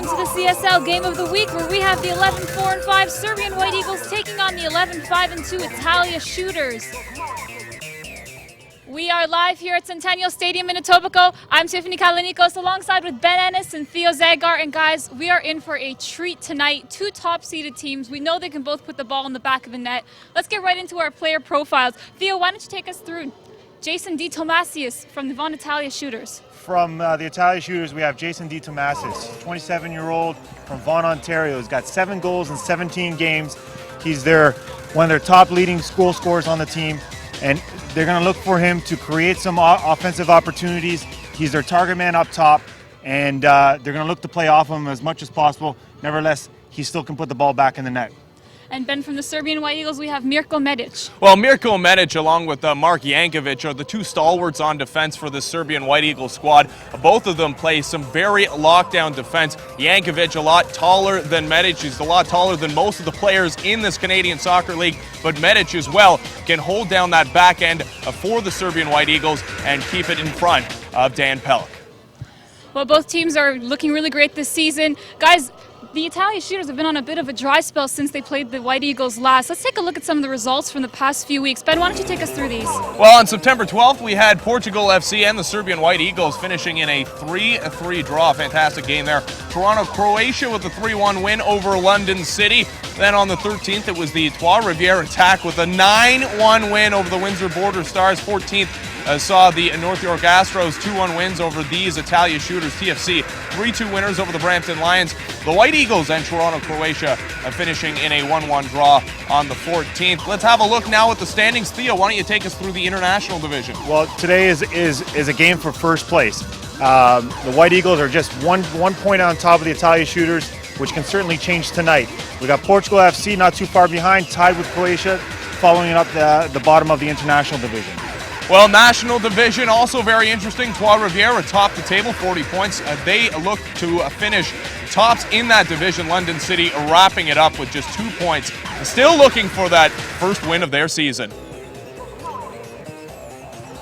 welcome to the CSL Game of the Week, where we have the 11-4-5 Serbian White Eagles taking on the 11-5-2 Italia Shooters. We are live here at Centennial Stadium in Etobicoke. I'm Tiffany Kalanikos alongside with Ben Ennis and Theo Zagar. And guys, we are in for a treat tonight. Two top-seeded teams. We know they can both put the ball in the back of the net. Let's get right into our player profiles. Theo, why don't you take us through Jason D. Tomasius from the Von Italia Shooters. From the Italia Shooters, we have Jason D. Tomasius, 27-year-old from Vaughan, Ontario. He's got 7 goals in 17 games. He's one of their top leading goal scorers on the team, and they're going to look for him to create some offensive opportunities. He's their target man up top, and they're going to look to play off him as much as possible. Nevertheless, he still can put the ball back in the net. And Ben, from the Serbian White Eagles, we have Mirko Medic. Well, Mirko Medic along with Mark Jankovic are the two stalwarts on defense for the Serbian White Eagles squad. Both of them play some very lockdown defense. Jankovic a lot taller than Medic. He's a lot taller than most of the players in this Canadian Soccer League. But Medic as well can hold down that back end for the Serbian White Eagles and keep it in front of Dan Pellick. Well, both teams are looking really great this season. Guys, the Italia Shooters have been on a bit of a dry spell since they played the White Eagles last. Let's take a look at some of the results from the past few weeks. Ben, why don't you take us through these? Well, on September 12th, we had Portugal FC and the Serbian White Eagles finishing in a 3-3 draw. Fantastic game there. Toronto, Croatia with a 3-1 win over London City. Then on the 13th, it was the Trois Rivières attack with a 9-1 win over the Windsor Border Stars. 14th saw the North York Astros 2-1 wins over these Italia Shooters. TFC 3-2 winners over the Brampton Lions. The White Eagles and Toronto, Croatia finishing in a 1-1 draw on the 14th. Let's have a look now at the standings. Theo, why don't you take us through the international division? Well, today is a game for first place. The White Eagles are just one point on top of the Italia Shooters, which can certainly change tonight. We got Portugal FC not too far behind, tied with Croatia, following up the bottom of the international division. Well, national division also very interesting. Trois Rivières atop the table, 40 points. They look to finish tops in that division. London City wrapping it up with just 2 points. Still looking for that first win of their season.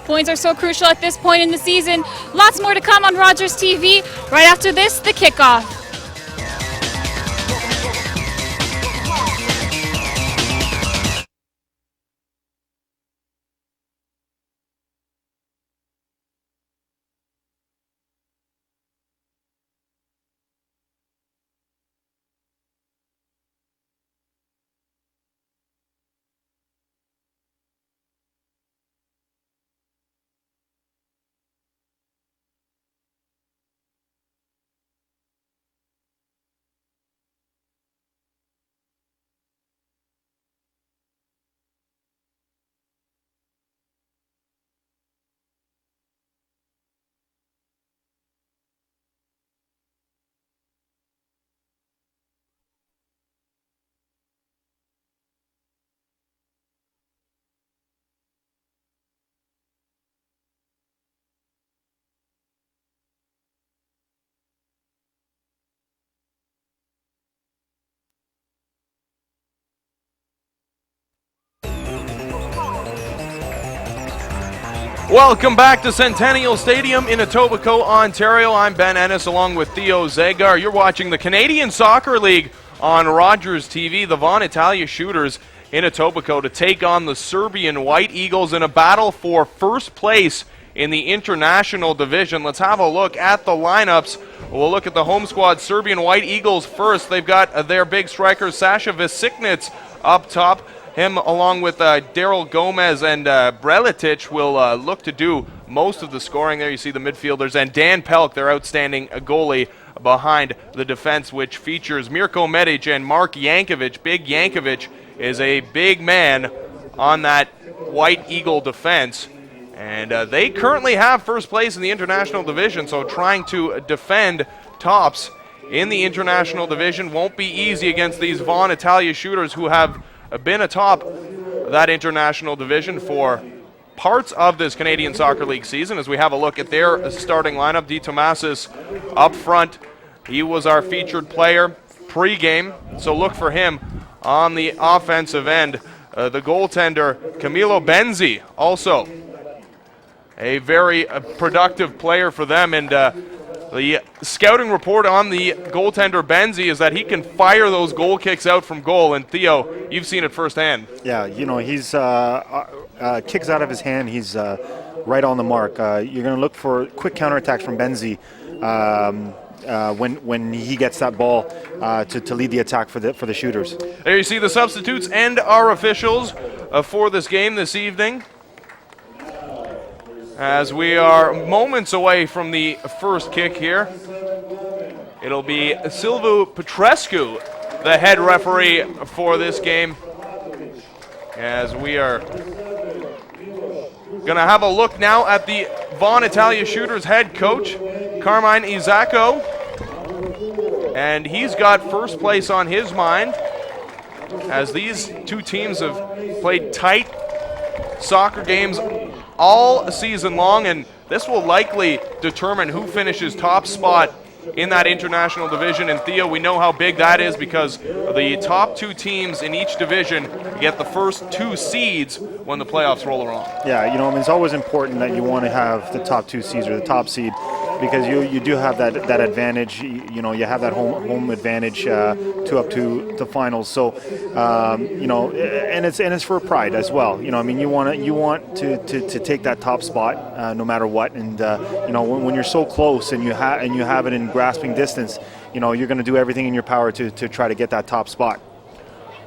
Points are so crucial at this point in the season. Lots more to come on Rogers TV. Right after this, the kickoff. Welcome back to Centennial Stadium in Etobicoke, Ontario. I'm Ben Ennis along with Theo Zagar. You're watching the Canadian Soccer League on Rogers TV. The Von Italia Shooters in Etobicoke to take on the Serbian White Eagles in a battle for first place in the international division. Let's have a look at the lineups. We'll look at the home squad. Serbian White Eagles first. They've got their big striker, Sasha Vesiknits, up top. Him, along with Daryl Gomez and Breletic, will look to do most of the scoring there. You see the midfielders. And Dan Pelk, their outstanding goalie, behind the defense, which features Mirko Medic and Mark Jankovic. Big Jankovic is a big man on that White Eagle defense. And they currently have first place in the international division, so trying to defend tops in the international division won't be easy against these Von Italia Shooters, who have been atop that international division for parts of this Canadian Soccer League season. As we have a look at their starting lineup, D. Tomasis up front. He was our featured player pre-game, so look for him on the offensive end. The goaltender, Camilo Benzi, also a very productive player for them, and The scouting report on the goaltender Benzi is that he can fire those goal kicks out from goal. And Theo, you've seen it firsthand. Yeah, he's kicks out of his hand. He's right on the mark. You're going to look for quick counterattacks from Benzi when he gets that ball to lead the attack for the shooters. There you see the substitutes and our officials for this game this evening, as we are moments away from the first kick here. It'll be Silviu Petrescu, the head referee for this game, as we are going to have a look now at the Vaughan Italia Shooters head coach, Carmine Izzacco, and he's got first place on his mind, as these two teams have played tight soccer games all season long, and this will likely determine who finishes top spot in that international division. And Theo, we know how big that is, because the top two teams in each division get the first two seeds when the playoffs roll around. Yeah, it's always important that you want to have the top two seeds or the top seed, because you do have that advantage. You have that home advantage to up to the finals. So and it's for pride as well. You want to take that top spot no matter what. And when you're so close and you have it in grasping distance, you're going to do everything in your power to try to get that top spot.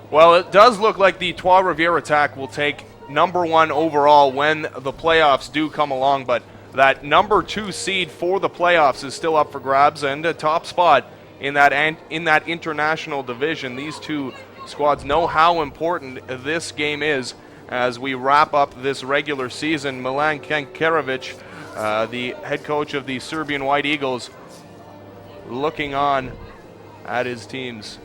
Well, it does look like the Trois Rivières attack will take #1 overall when the playoffs do come along, but that #2 seed for the playoffs is still up for grabs, and a top spot in that international division. These two squads know how important this game is as we wrap up this regular season. Milan Kankarevic, the head coach of the Serbian White Eagles, looking on at his teams.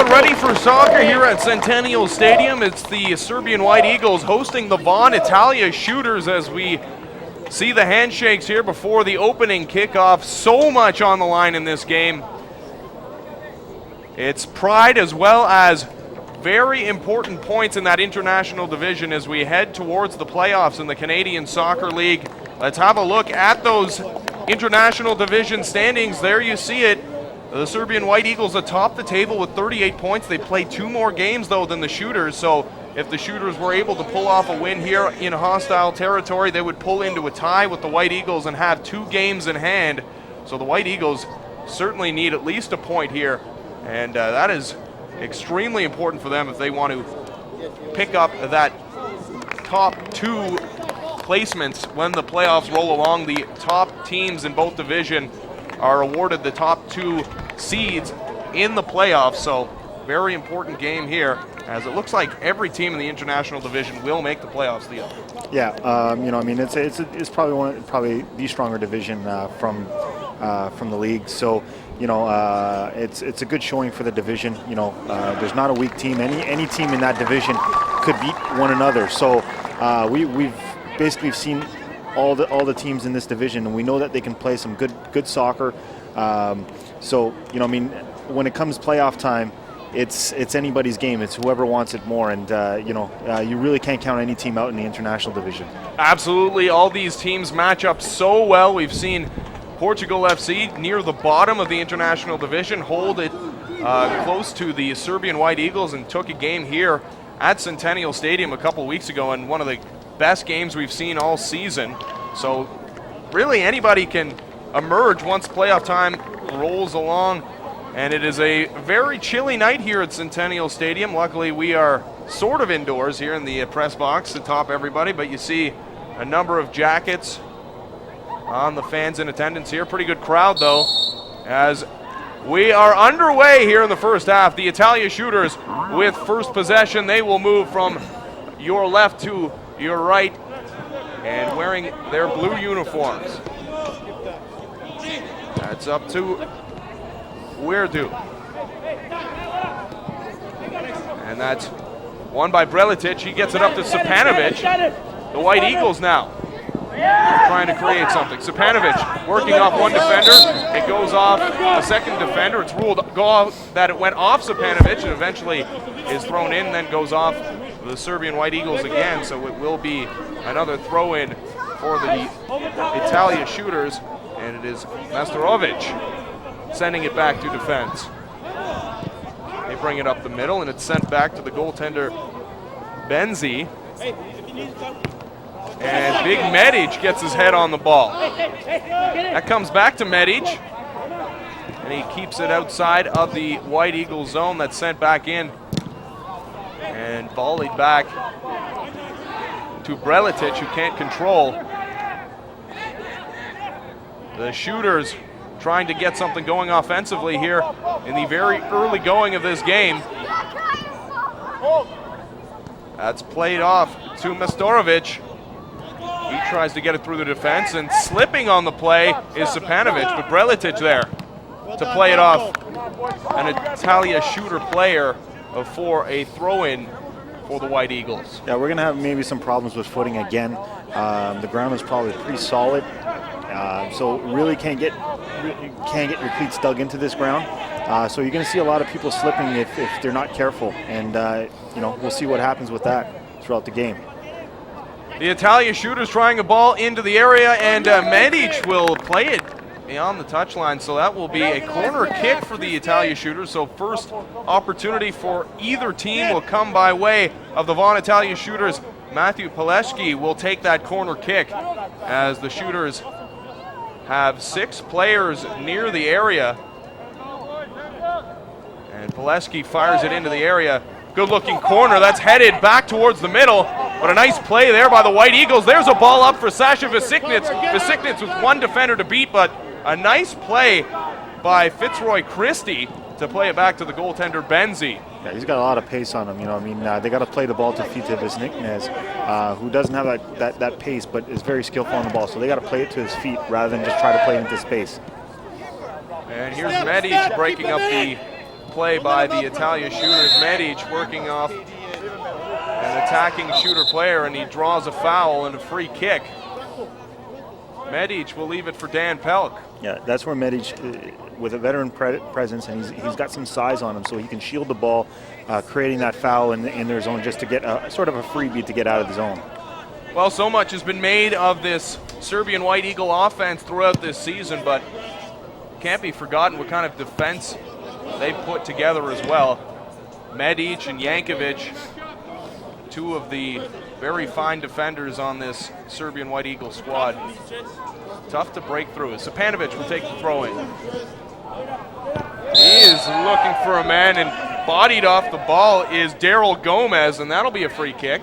Ready for soccer here at Centennial Stadium. It's the Serbian White Eagles hosting the Vaughan Italia Shooters, as we see the handshakes here before the opening kickoff. So much on the line in this game. It's pride as well as very important points in that international division as we head towards the playoffs in the Canadian Soccer League. Let's have a look at those international division standings. There you see it. The Serbian White Eagles atop the table with 38 points. They play 2 more games, though, than the Shooters. So if the Shooters were able to pull off a win here in hostile territory, they would pull into a tie with the White Eagles and have 2 games in hand. So the White Eagles certainly need at least a point here. And that is extremely important for them if they want to pick up that top 2 placements when the playoffs roll along. The top teams in both division are awarded the top 2 seeds in the playoffs. So very important game here, as it looks like every team in the international division will make the playoffs, Theo. Yeah, it's probably the stronger division from the league. So it's a good showing for the division. There's not a weak team. Any team in that division could beat one another. So we've basically seen all the teams in this division, and we know that they can play some good soccer. When it comes playoff time, it's anybody's game. It's whoever wants it more, and you really can't count any team out in the international division. Absolutely, all these teams match up so well. We've seen Portugal FC near the bottom of the international division hold it close to the Serbian White Eagles, and took a game here at Centennial Stadium a couple weeks ago, and one of the best games we've seen all season. So really anybody can emerge once playoff time rolls along. And it is a very chilly night here at Centennial Stadium. Luckily, we are sort of indoors here in the press box to top everybody, but you see a number of jackets on the fans in attendance here. Pretty good crowd, though, as we are underway here in the first half. The Italia Shooters with first possession. They will move from your left to your right and wearing their blue uniforms. That's up to Weirdu. And that's won by Breletic. He gets it up to Sapanovic. The White Eagles now trying to create something. Sapanovic working off one defender. It goes off a second defender. It's ruled that it went off Sapanovic and eventually is thrown in, then goes off the Serbian White Eagles again. So it will be another throw-in for the Italia Shooters, and it is Mastorovic sending it back to defense. They bring it up the middle, and it's sent back to the goaltender, Benzi. And Big Medic gets his head on the ball. That comes back to Medic, and he keeps it outside of the White Eagles zone. That's sent back in and volleyed back to Breletic, who can't control. The Shooters trying to get something going offensively here in the very early going of this game. That's played off to Mastorovic. He tries to get it through the defense, and slipping on the play is Sapanovic, but Breletic there to play it off. An Italia Shooter player for a throw-in for the White Eagles. Yeah, we're going to have maybe some problems with footing again. The ground is probably pretty solid, so really can't get your cleats dug into this ground. So you're going to see a lot of people slipping if they're not careful, and we'll see what happens with that throughout the game. The Italia Shooters trying a ball into the area, and Medic will play it beyond the touchline, so that will be a corner kick for the Italia Shooters. So first opportunity for either team will come by way of the Vaughan Italia Shooters. Matthew Paleski will take that corner kick, as the Shooters have 6 players near the area. And Paleski fires it into the area. Good looking corner, that's headed back towards the middle, but a nice play there by the White Eagles. There's a ball up for Sasha Vesiknitz. Vesiknitz with one defender to beat, but a nice play by Fitzroy Christie to play it back to the goaltender Benzi. Yeah, he's got a lot of pace on him. They got to play the ball to Fita Vesiknitz, who doesn't have that pace, but is very skillful on the ball. So they got to play it to his feet rather than just try to play it into space. And here's Medic breaking up the play by the Italia Shooters. Medic working off an attacking Shooter player, and he draws a foul and a free kick. Medic will leave it for Dan Pelk. Yeah, that's where Medic, with a veteran presence, and he's got some size on him, so he can shield the ball, creating that foul in their zone just to get sort of a freebie to get out of the zone. Well, so much has been made of this Serbian White Eagle offense throughout this season, but can't be forgotten what kind of defense they put together as well. Medic and Jankovic, 2 of the very fine defenders on this Serbian White Eagle squad. Tough to break through. Sapanovic will take the throw in. He is looking for a man, and bodied off the ball is Daryl Gomez, and that'll be a free kick.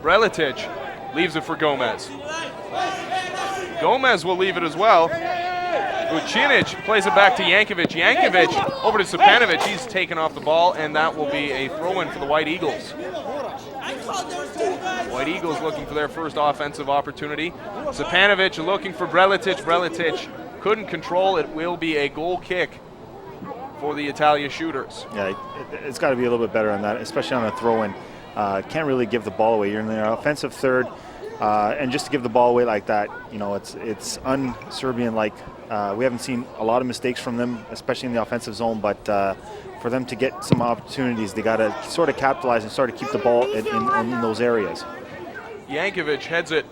Breletic leaves it for Gomez. Gomez will leave it as well. Vucinic plays it back to Jankovic. Jankovic over to Sapanovic. He's taken off the ball, and that will be a throw-in for the White Eagles. White Eagles looking for their first offensive opportunity. Sapanovic looking for Breletic. Breletic couldn't control. It will be a goal kick for the Italia Shooters. Yeah, it's got to be a little bit better on that, especially on a throw-in. Can't really give the ball away. You're in the offensive third, and just to give the ball away like that, it's un-Serbian-like. We haven't seen a lot of mistakes from them, especially in the offensive zone, but for them to get some opportunities, they got to sort of capitalize and sort of keep the ball in those areas. Jankovic heads it,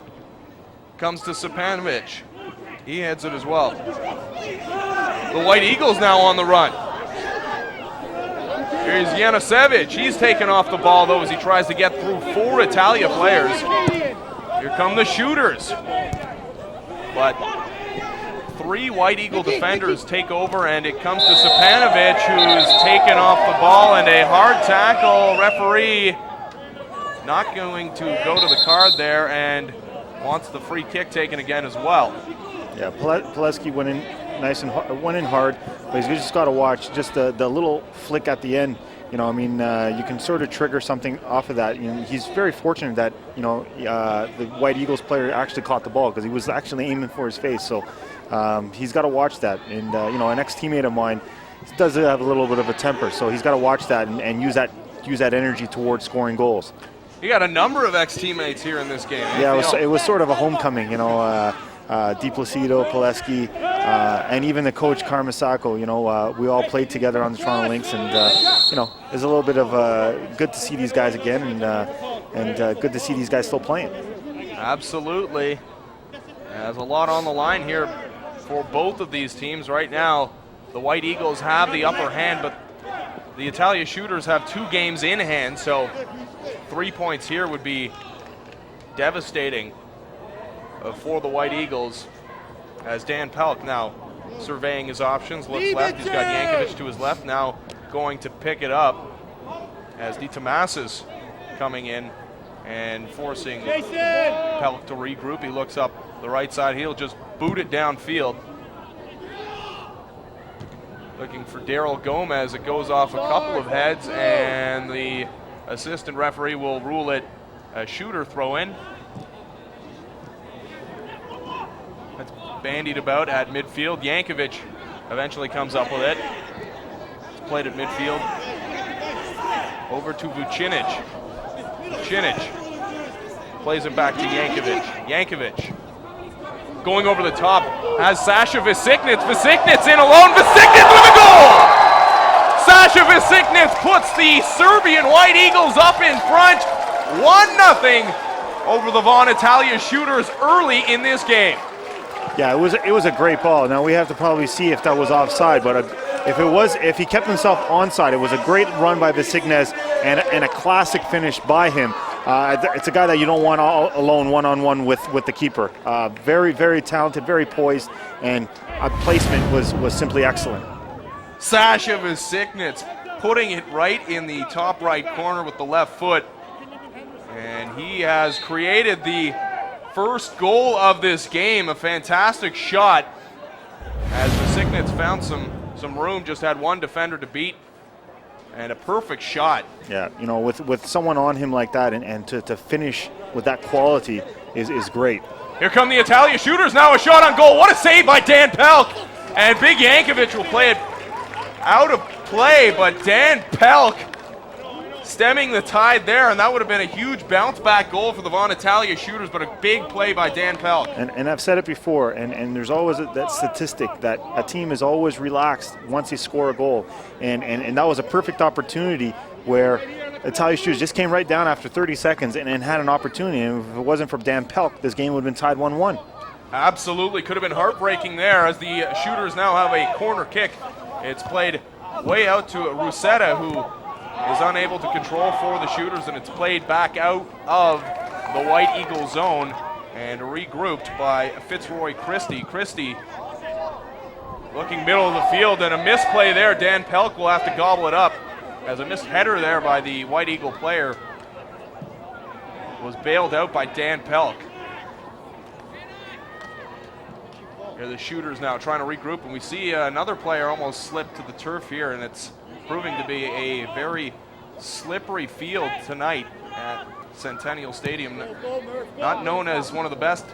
comes to Sapanovic. He heads it as well. The White Eagles now on the run. Here's Janicevic. He's taken off the ball, though, as he tries to get through 4 Italia players. Here come the Shooters. but 3 White Eagle defenders take over, and it comes to Stepanovic, who's taken off the ball, and a hard tackle. Referee not going to go to the card there and wants the free kick taken again as well. Yeah, Pileski went in nice and went in hard, but he's just got to watch just the little flick at the end. You know, I mean, you can sort of trigger something off of that. You know, he's very fortunate that, you know, the White Eagles player actually caught the ball because he was actually aiming for his face. So he's got to watch that. And, you know, an ex-teammate of mine does have a little bit of a temper, so he's got to watch that and use that energy towards scoring goals. You got a number of ex-teammates here in this game. Yeah, it was sort of a homecoming, you know. Di Placido, Pileski, and even the coach Carmasacco, you know, we all played together on the Toronto Lynx, and you know, there's a little bit of good to see these guys again, and good to see these guys still playing. Absolutely. There's a lot on the line here for both of these teams right now. The White Eagles have the upper hand, but the Italia Shooters have 2 games in hand, so 3 points here would be devastating for the White Eagles, as Dan Pelk now surveying his options. Looks left, he's got Yankovic to his left, now going to pick it up as Di Tomas's coming in and forcing Pelk to regroup. He looks up the right side, he'll just boot it downfield. Looking for Daryl Gomez, it goes off a couple of heads, and the assistant referee will rule it a shooter throw in. That's bandied about at midfield. Yankovic eventually comes up with it. It's played at midfield. Over to Vucinic. Vucinic plays it back to Yankovic. Yankovic going over the top has Sasha Vesiknits. Vesiknits in alone. Vesiknits with a goal! Sasha Vesiknits puts the Serbian White Eagles up in front. 1-0 over the Vaughan Italia Shooters early in this game. Yeah, it was a great ball. Now we have to probably see if that was offside, but if he kept himself onside, it was a great run by Vesiknits and a classic finish by him. It's a guy that you don't want all alone one-on-one with the keeper. Very, very talented, very poised, and placement was simply excellent. Sasha Vesiknits putting it right in the top right corner with the left foot, and he has created the first goal of this game. A fantastic shot as Vesiknits found some room, just had one defender to beat, and a perfect shot. Yeah, you know, with someone on him like that and to finish with that quality is great. Here come the Italia Shooters, now a shot on goal. What a save by Dan Pelk, and Big Yankovic will play it out of play, but Dan Pelk stemming the tide there, and that would have been a huge bounce back goal for the Vaughan Italia Shooters, but a big play by Dan Pelk. And I've said it before, and there's always that statistic that a team is always relaxed once they score a goal, and that was a perfect opportunity where Italia Shooters just came right down after 30 seconds and had an opportunity, and if it wasn't for Dan Pelk, this game would have been tied 1-1. Absolutely, could have been heartbreaking there, as the Shooters now have a corner kick. It's played way out to Rusetta, who is unable to control for the Shooters, and it's played back out of the White Eagle zone and regrouped by Fitzroy Christie. Christie looking middle of the field, and a misplay there. Dan Pelk will have to gobble it up, as a missed header there by the White Eagle player was bailed out by Dan Pelk. Here the Shooters now trying to regroup, and we see another player almost slip to the turf here, and it's proving to be a very slippery field tonight at Centennial Stadium. Not known as one of the best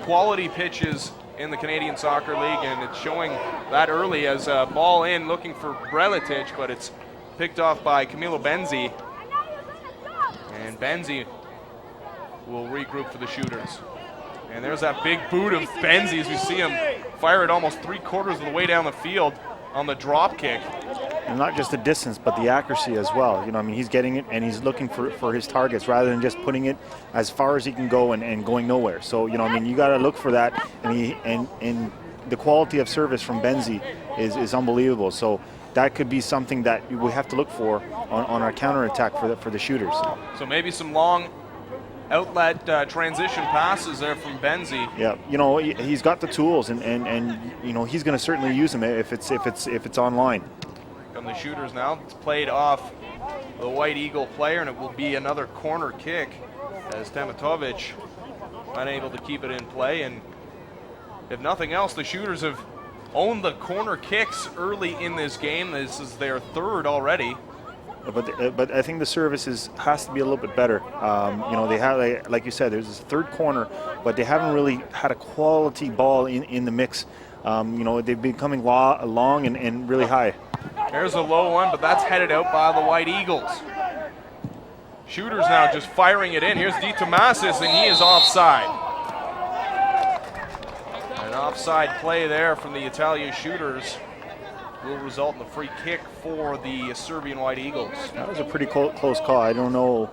quality pitches in the Canadian Soccer League, and it's showing that early as a ball in looking for Brelitic, but it's picked off by Camilo Benzi, and Benzi will regroup for the Shooters. And there's that big boot of Benzi as we see him fire it almost 3/4 of the way down the field on the drop kick. And not just the distance, but the accuracy as well. You know, I mean, he's getting it and he's looking for his targets rather than just putting it as far as he can go and going nowhere. So, you know, I mean, you got to look for that, and the quality of service from Benzi is unbelievable. So that could be something that we have to look for on our counterattack for the Shooters. So maybe some long outlet transition passes there from Benzie. Yeah, he's got the tools, and he's going to certainly use them if it's online. Come the shooters now. It's played off the White Eagle player, and it will be another corner kick as Tematovic unable to keep it in play. And if nothing else, the shooters have owned the corner kicks early in this game. This is their third already. But I think the service has to be a little bit better. They have, like you said, there's this third corner, but they haven't really had a quality ball in the mix. They've been coming long and really high. There's a low one, but that's headed out by the White Eagles. Shooters now just firing it in. Here's D. Tomasis, and he is offside. An offside play there from the Italia shooters will result in the free kick for the Serbian White Eagles. That was a pretty close call. I don't know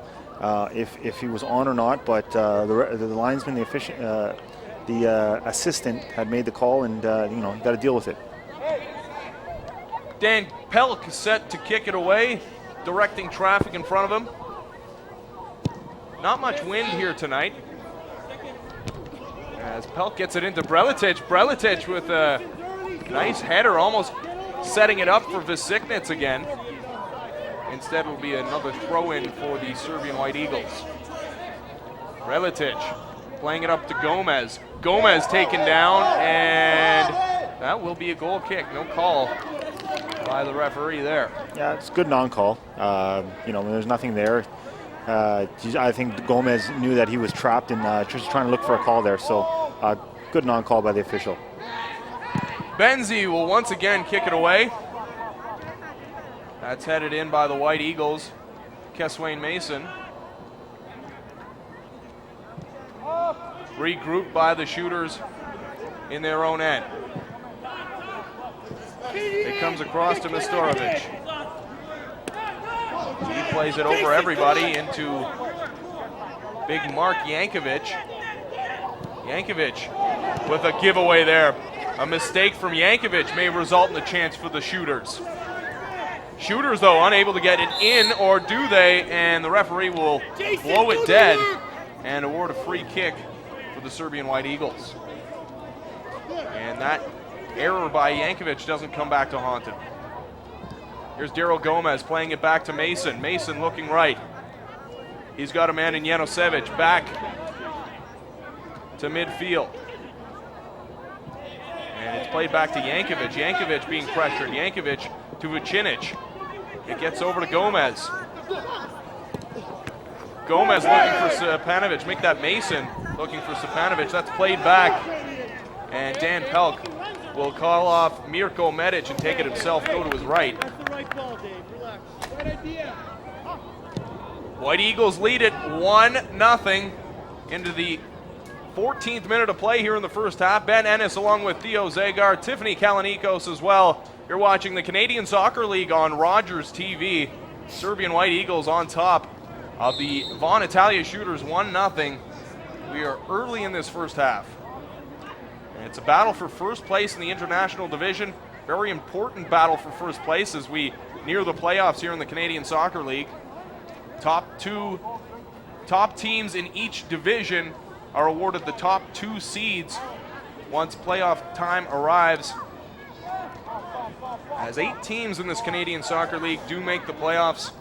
if he was on or not, but the linesman, the assistant had made the call, and you got to deal with it. Dan Pelk set to kick it away, directing traffic in front of him. Not much wind here tonight. As Pelk gets it into Brelitic. Brelitic with a nice header, almost setting it up for Visiknitz again. Instead, it will be another throw-in for the Serbian White Eagles. Brelitic playing it up to Gomez. Gomez taken down, and that will be a goal kick. No call by the referee there. Yeah, it's good non-call. When there's nothing there, I think Gomez knew that he was trapped and just trying to look for a call there. So good non-call by the official. Benzie will once again kick it away. That's headed in by the White Eagles. Keswain Mason. Regrouped by the shooters in their own end. It comes across to Mistorovic. He plays it over everybody into big Mark Yankovic. Yankovic with a giveaway there. A mistake from Yankovic may result in a chance for the shooters. Shooters, though, unable to get it in, or do they? And the referee will blow it dead and award a free kick for the Serbian White Eagles. And that error by Yankovic doesn't come back to haunt him. Here's Daryl Gomez playing it back to Mason. Mason looking right. He's got a man in Janosevic back to midfield. And it's played back to Yankovic. Yankovic being pressured. Yankovic to Vucinic. It gets over to Gomez. Gomez looking for Stepanovic. Make that Mason looking for Stepanovic. That's played back. And Dan Pelk will call off Mirko Medic and take it himself, go to his right. That's the right ball, Dave. Relax. Right idea. White Eagles lead it 1-0 into the 14th minute of play here in the first half. Ben Ennis along with Theo Zagar, Tiffany Kalanikos as well. You're watching the Canadian Soccer League on Rogers TV. Serbian White Eagles on top of the Vaughan Italia shooters 1-0. We are early in this first half. And it's a battle for first place in the International Division. Very important battle for first place as we near the playoffs here in the Canadian Soccer League. Top teams in each division are awarded the top 2 seeds once playoff time arrives. As 8 teams in this Canadian Soccer League do make the playoffs.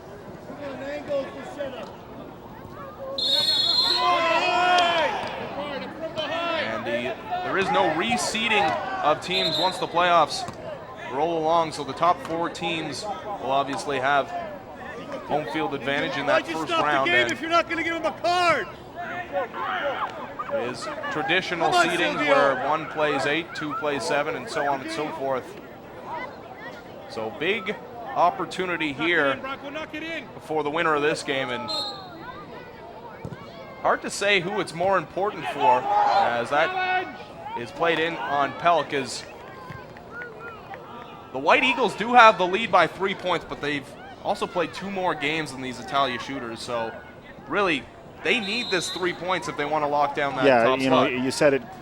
And there is no reseeding of teams once the playoffs roll along, so the top 4 teams will obviously have home field advantage in that first round. And if you're not going to give him a card. It is traditional seedings where 1 plays 8, 2 plays 7, and so on and so forth. So big opportunity here for the winner of this game, and hard to say who it's more important for, as that is played in on Pelk. As the White Eagles do have the lead by 3 points, but they've also played 2 more games than these Italia shooters, so really they need this 3 points if they want to lock down that yeah, top you know, spot.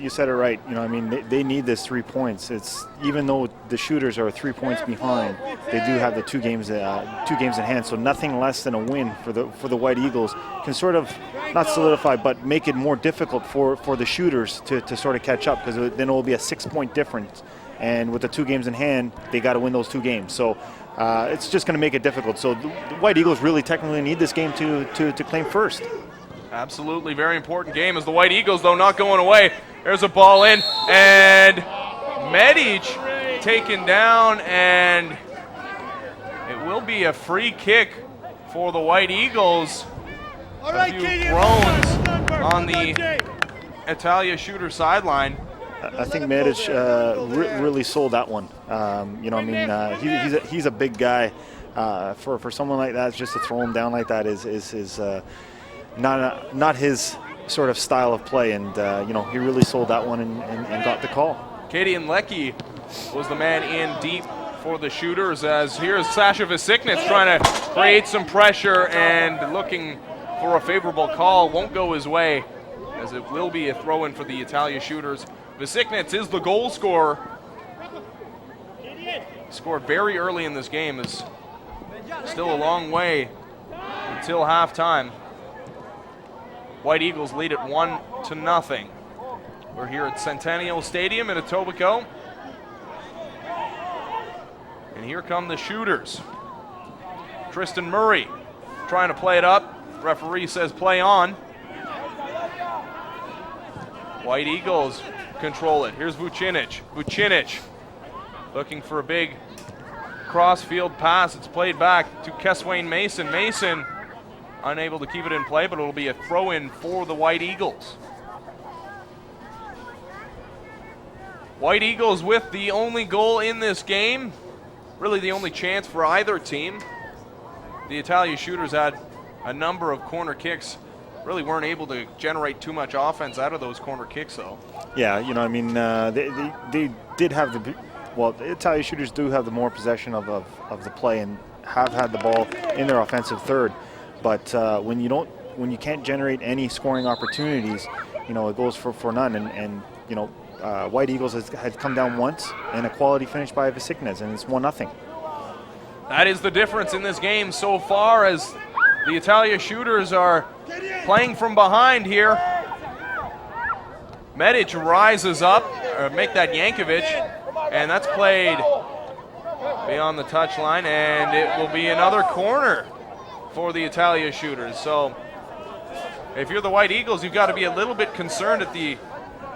you said it right. You know, I mean, they need this 3 points. It's even though the shooters are 3 points behind, they do have the two games in hand. So nothing less than a win for the White Eagles can sort of not solidify, but make it more difficult for the shooters to sort of catch up, because then it will be a 6 point difference. And with the 2 games in hand, they got to win those 2 games. So it's just going to make it difficult. So the White Eagles really technically need this game to claim first. Absolutely, very important game as the White Eagles, though, not going away. There's a ball in, and Medic taken down, and it will be a free kick for the White Eagles. A few groans on the Italia shooter sideline. I think Medic really sold that one. You know, I mean, he's a big guy. For someone like that, just to throw him down like that is not his sort of style of play, and you know, he really sold that one and got the call. Kadian Leckie was the man in deep for the shooters, as here's Sasha Vesiknets trying to create some pressure and looking for a favorable call. Won't go his way, as it will be a throw-in for the Italia shooters. Vesiknets is the goal scorer. Scored very early in this game, is still a long way until halftime. White Eagles lead it 1-0. We're here at Centennial Stadium in Etobicoke. And here come the shooters. Tristan Murray trying to play it up. Referee says play on. White Eagles control it. Here's Vucinic. Vucinic looking for a big cross-field pass. It's played back to Keswain Mason. Mason unable to keep it in play, but it'll be a throw-in for the White Eagles. White Eagles with the only goal in this game. Really the only chance for either team. The Italia shooters had a number of corner kicks. Really weren't able to generate too much offense out of those corner kicks, though. Yeah, you know, I mean, they did have the, well, the Italia shooters do have the more possession of the play and have had the ball in their offensive third. But when you can't generate any scoring opportunities, you know, it goes for none. And you know, White Eagles had come down once, and a quality finish by Vesiknets, and it's 1-0. That is the difference in this game so far, as the Italia shooters are playing from behind here. Medic rises up, make that Yankovic, and that's played beyond the touchline, and it will be another corner for the Italia shooters. So if you're the White Eagles, you've got to be a little bit concerned at the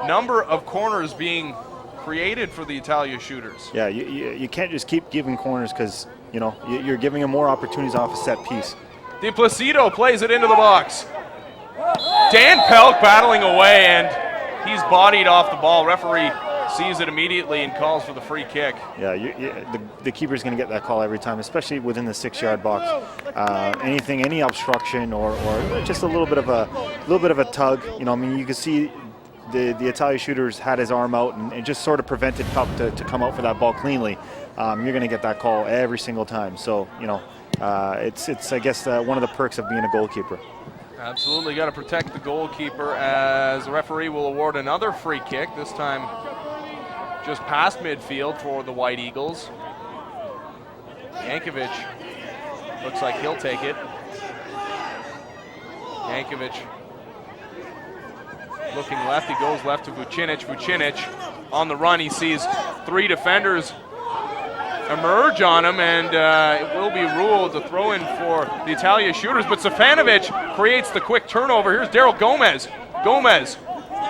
number of corners being created for the Italia shooters. Yeah, you can't just keep giving corners, because, you know, you're giving them more opportunities off a set piece. De Placido plays it into the box. Dan Pelk battling away, and he's bodied off the ball. Referee sees it immediately and calls for the free kick. Yeah, the keeper's going to get that call every time, especially within the 6-yard box. Any obstruction or just a little bit of a tug. You know, I mean, you can see the Italia shooters had his arm out and just sort of prevented Pelk to come out for that ball cleanly. You're going to get that call every single time. So, you know, it's I guess one of the perks of being a goalkeeper. Absolutely, got to protect the goalkeeper, as the referee will award another free kick, this time just past midfield for the White Eagles. Yankovic looks like he'll take it. Yankovic looking left, he goes left to Vucinic. Vucinic on the run, he sees 3 defenders emerge on him, and it will be ruled a throw-in for the Italia shooters, but Stefanovic creates the quick turnover. Here's Daryl Gomez. Gomez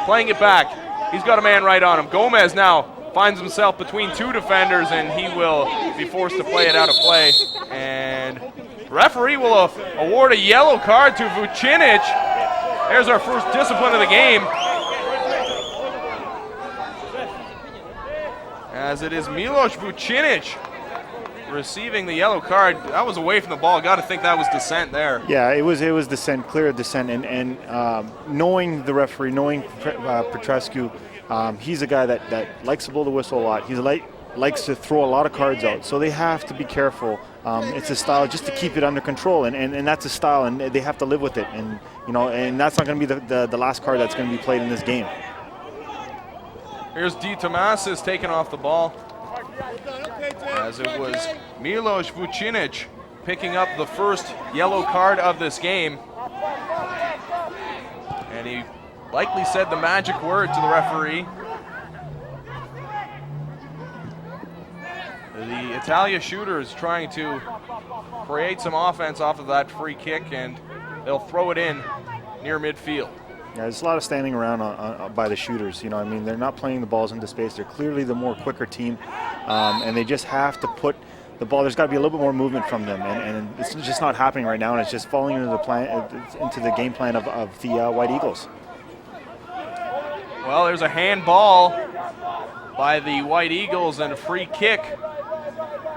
playing it back. He's got a man right on him. Gomez now finds himself between 2 defenders, and he will be forced to play it out of play. And referee will award a yellow card to Vucinic. There's our first discipline of the game, as it is Milos Vucinic receiving the yellow card. That was away from the ball. Got to think that was dissent there. Yeah, it was dissent, clear dissent, and knowing the referee, knowing Petrescu, he's a guy that likes to blow the whistle a lot. He likes to throw a lot of cards out, so they have to be careful It's a style just to keep it under control, and that's a style, and they have to live with it. And and that's not going to be the last card that's going to be played in this game. Here's D. Tomasis taking off the ball, as it was Milos Vucinic picking up the first yellow card of this game. And he likely said the magic word to the referee. The Italia shooters trying to create some offense off of that free kick, and they'll throw it in near midfield. Yeah, there's a lot of standing around by the shooters. I mean, they're not playing the balls into space. They're clearly the more quicker team, and they just have to put the ball. There's got to be a little bit more movement from them, and it's just not happening right now. And it's just falling into the game plan of the White Eagles. Well, there's a handball by the White Eagles, and a free kick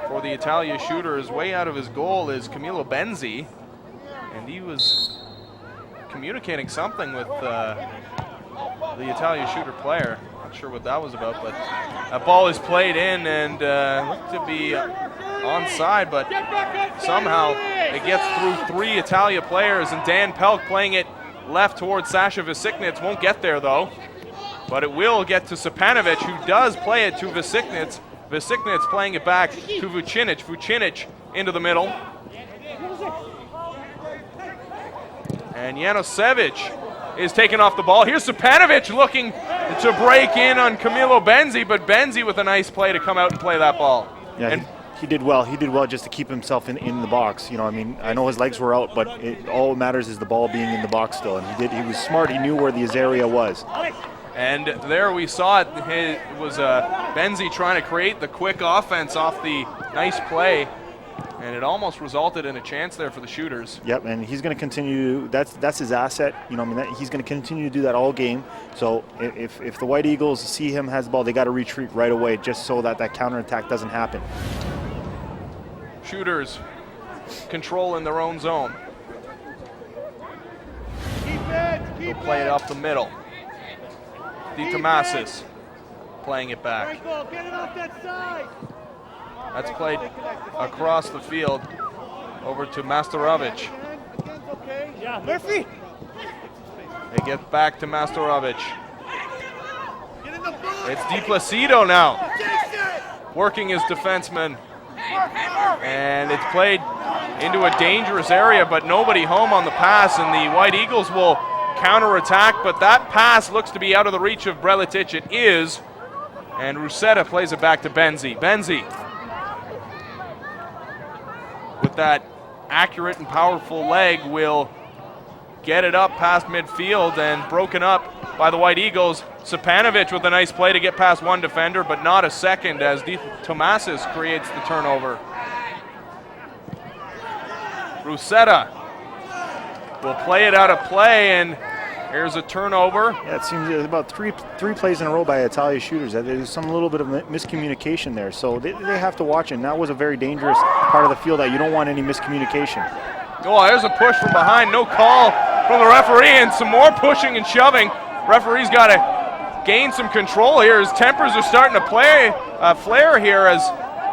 for the Italia shooters. Way out of his goal is Camilo Benzi, and he was communicating something with the Italia shooter player. Not sure what that was about, but that ball is played in and looked to be onside, but somehow it gets through 3 Italia players, and Dan Pelk playing it left towards Sasha Vesiknits. Won't get there though, but it will get to Sepanovic, who does play it to Vesiknits. Vesiknits playing it back to Vucinic. Vucinic into the middle. And Janosevic is taking off the ball. Here's Sepanovic looking to break in on Camilo Benzi, but Benzi with a nice play to come out and play that ball. Yeah, and he did well. He did well just to keep himself in the box. I mean, I know his legs were out, but all that matters is the ball being in the box still. And he was smart. He knew where his area was. And there we saw it. It was Benzi trying to create the quick offense off the nice play, and it almost resulted in a chance there for the shooters. Yep, and he's going to continue. That's his asset. I mean, he's going to continue to do that all game. So if the White Eagles see him has the ball, they got to retreat right away, just so that counterattack doesn't happen. Shooters control in their own zone. They'll play it up the middle. D. Tomasis playing it back. Get it off that side. That's played across the field over to Masterovic. Yeah, Murphy. They get back to Masterovic. It's Di Placido now, working his defenseman. And it's played into a dangerous area, but nobody home on the pass, and the White Eagles will counterattack, but that pass looks to be out of the reach of Breletic. It is, and Rusetta plays it back to Benzi. Benzi, with that accurate and powerful leg, will get it up past midfield, and broken up by the White Eagles. Sepanovic with a nice play to get past one defender, but not a second, as Tomasis creates the turnover. Rusetta will play it out of play, and here's a turnover. Yeah, it seems about three plays in a row by Italia shooters. There's some little bit of miscommunication there, so they have to watch it. And that was a very dangerous part of the field that you don't want any miscommunication. Oh, there's a push from behind. No call from the referee, and some more pushing and shoving. Referee's got to gain some control here. His tempers are starting to flare here, as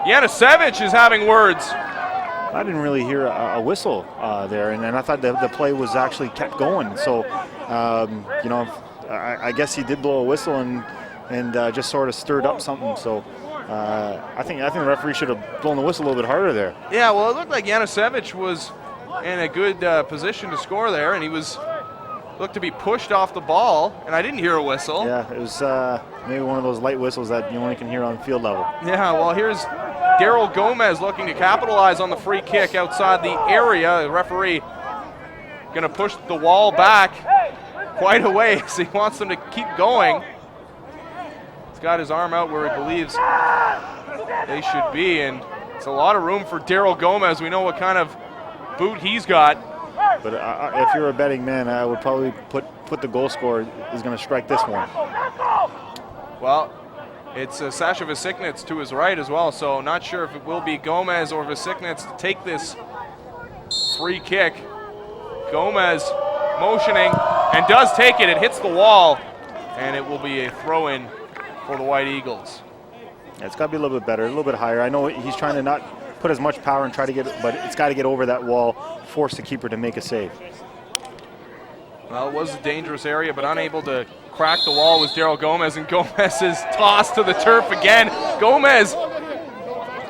Janosevic is having words. I didn't really hear a whistle there, and I thought the play was actually kept going. So, I guess he did blow a whistle and just sort of stirred up something. So, I think the referee should have blown the whistle a little bit harder there. Yeah, well, it looked like Janosevic was in a good position to score there, and he looked to be pushed off the ball, and I didn't hear a whistle. Yeah, it was maybe one of those light whistles that you only can hear on field level. Yeah, well, here's Daryl Gomez looking to capitalize on the free kick outside the area. The referee going to push the wall back quite a ways. He wants them to keep going. He's got his arm out where he believes they should be, and it's a lot of room for Daryl Gomez. We know what kind of boot he's got. But if you're a betting man, I would probably put the goal scorer is going to strike this one. Well, it's Sasha Vesiknits to his right as well, so not sure if it will be Gomez or Vesiknits to take this free kick. Gomez motioning and does take it. It hits the wall, and it will be a throw-in for the White Eagles. Yeah, it's got to be a little bit better, a little bit higher. I know he's trying to not put as much power and try to get, but it's got to get over that wall, force the keeper to make a save. Well, it was a dangerous area, but unable to crack the wall was Daryl Gomez, and Gomez is tossed to the turf again. Gomez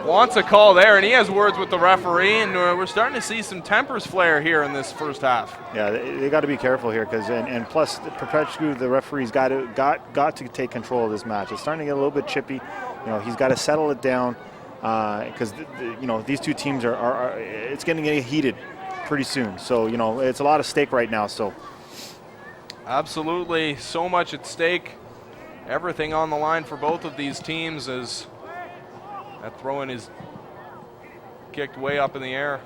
wants a call there, and he has words with the referee, and we're starting to see some tempers flare here in this first half. Yeah, they got to be careful here, because and plus Popescu, the referee's got to take control of this match. It's starting to get a little bit chippy. He's got to settle it down, because these two teams are it's going to get heated pretty soon. So it's a lot of stake right now. So. Absolutely, so much at stake. Everything on the line for both of these teams as that throw-in is kicked way up in the air.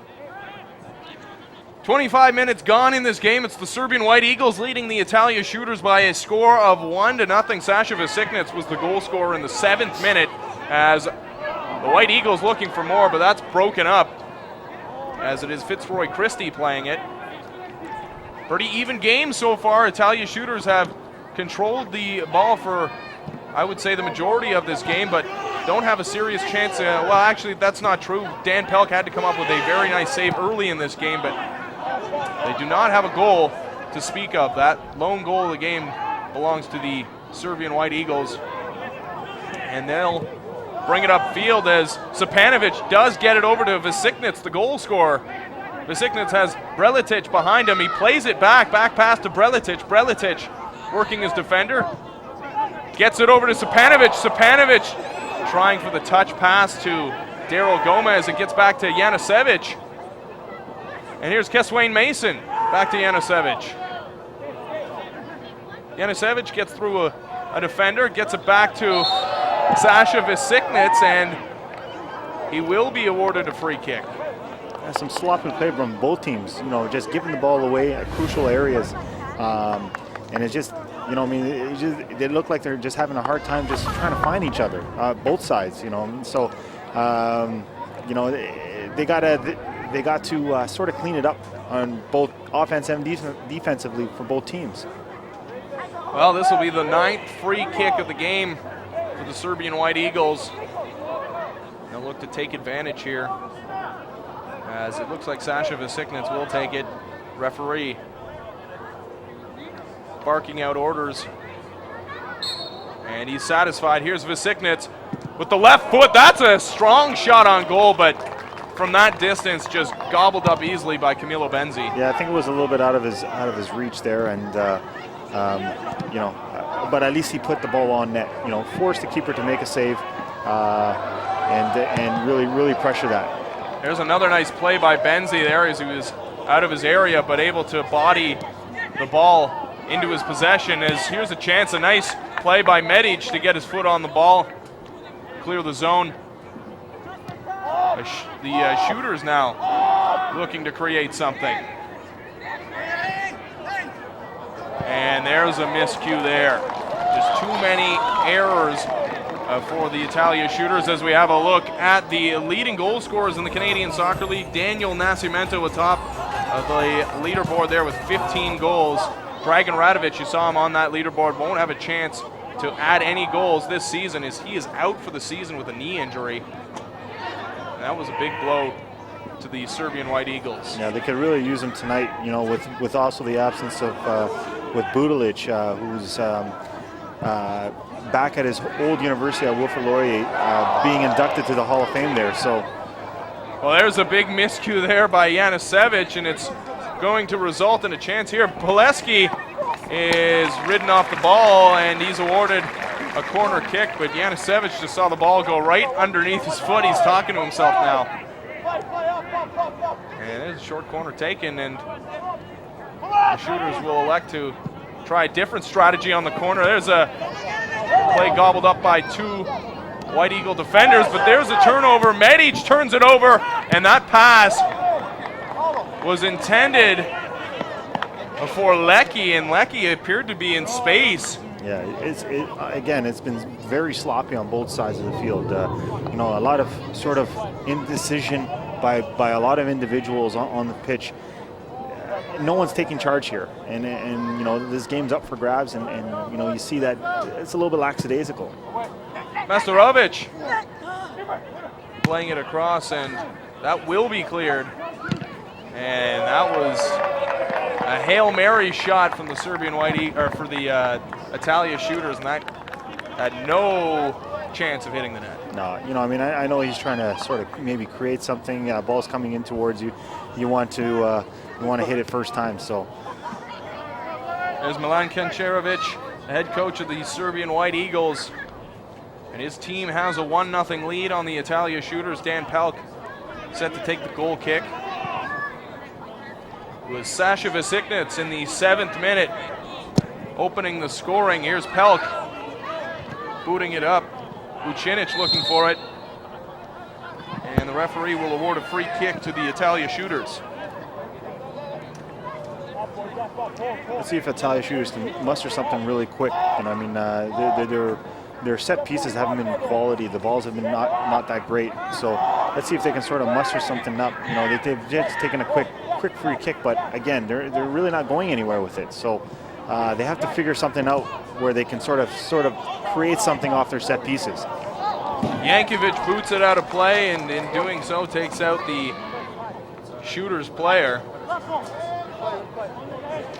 25 minutes gone in this game. It's the Serbian White Eagles leading the Italia Shooters by a score of 1-0. Sasha Vasiknets was the goal scorer in the 7th minute, as the White Eagles looking for more, but that's broken up as it is Fitzroy Christie playing it. Pretty even game so far. Italia Shooters have controlled the ball for, I would say, the majority of this game, but don't have a serious chance. Well, actually, that's not true. Dan Pelk had to come up with a very nice save early in this game, but they do not have a goal to speak of. That lone goal of the game belongs to the Serbian White Eagles, and they'll bring it upfield as Sapanovic does get it over to Vasiknets, the goal scorer. Vasiknets has Brelitic behind him. He plays it back pass to Brelitic. Brelitic working his defender. Gets it over to Sapanovic. Sapanovic trying for the touch pass to Daryl Gomez. It gets back to Janusevic. And here's Keswain Mason. Back to Janusevic. Janusevic gets through a defender. Gets it back to Sasha Vasiknets, and he will be awarded a free kick. Some sloppy play from both teams, just giving the ball away at crucial areas. And it's just, they look like they're just having a hard time just trying to find each other, both sides, So, they got to sort of clean it up on both offense and defensively for both teams. Well, this will be the 9th free kick of the game for the Serbian White Eagles. They'll look to take advantage here, as it looks like Sasha Vasiknets will take it. Referee barking out orders, and he's satisfied. Here's Vasiknets with the left foot. That's a strong shot on goal, but from that distance, just gobbled up easily by Camilo Benzi. Yeah, I think it was a little bit out of his reach there, and but at least he put the ball on net. Forced the keeper to make a save, and really pressure that. There's another nice play by Benzi there as he was out of his area, but able to body the ball into his possession. As here's a chance, a nice play by Medic to get his foot on the ball, clear the zone. The Shooters now looking to create something. And there's a miscue there. Just too many errors for the Italia Shooters, as we have a look at the leading goal scorers in the Canadian Soccer League. Daniel Nascimento atop of the leaderboard there with 15 goals. Dragan Radovic, you saw him on that leaderboard, won't have a chance to add any goals this season as he is out for the season with a knee injury. And that was a big blow to the Serbian White Eagles. Yeah, they could really use him tonight, with also the absence of with Budalic, who's back at his old university at Wilfrid Laurier, being inducted to the Hall of Fame there. So, well, there's a big miscue there by Janusevic, and it's going to result in a chance here. Pileski is ridden off the ball, and he's awarded a corner kick, but Janusevic just saw the ball go right underneath his foot. He's talking to himself now. And there's a short corner taken, and the Shooters will elect to try a different strategy on the corner. There's a play gobbled up by two White Eagle defenders, but there's a turnover. Medic turns it over, and that pass was intended for Lecky, and Lecky appeared to be in space. Yeah, again, it's been very sloppy on both sides of the field. A lot of sort of indecision by a lot of individuals on the pitch. No one's taking charge here, and this game's up for grabs, and you see that it's a little bit lackadaisical. Masterovic playing it across, and that will be cleared. And that was a Hail Mary shot from the Serbian for the Italia shooters, and that had no chance of hitting the net. No, you know, I mean, I know he's trying to sort of maybe create something. Ball's coming in towards you. You want to hit it first time. So there's Milan Kenčerović, the head coach of the Serbian White Eagles, and his team has a 1-0 lead on the Italia shooters. Dan Pelk set to take the goal kick. It was Sasha Vesiknets in the 7th minute opening the scoring. Here's Pelk booting it up. Vucinic looking for it. And the referee will award a free kick to the Italia shooters. Let's see if Italia shooters can muster something really quick. And I mean, their set pieces haven't been quality. The balls have been not that great. So let's see if they can sort of muster something up. You know, they've just taken a quick free kick, but again, they're really not going anywhere with it. So they have to figure something out where they can sort of create something off their set pieces. Yankovic boots it out of play, and in doing so takes out the shooter's player.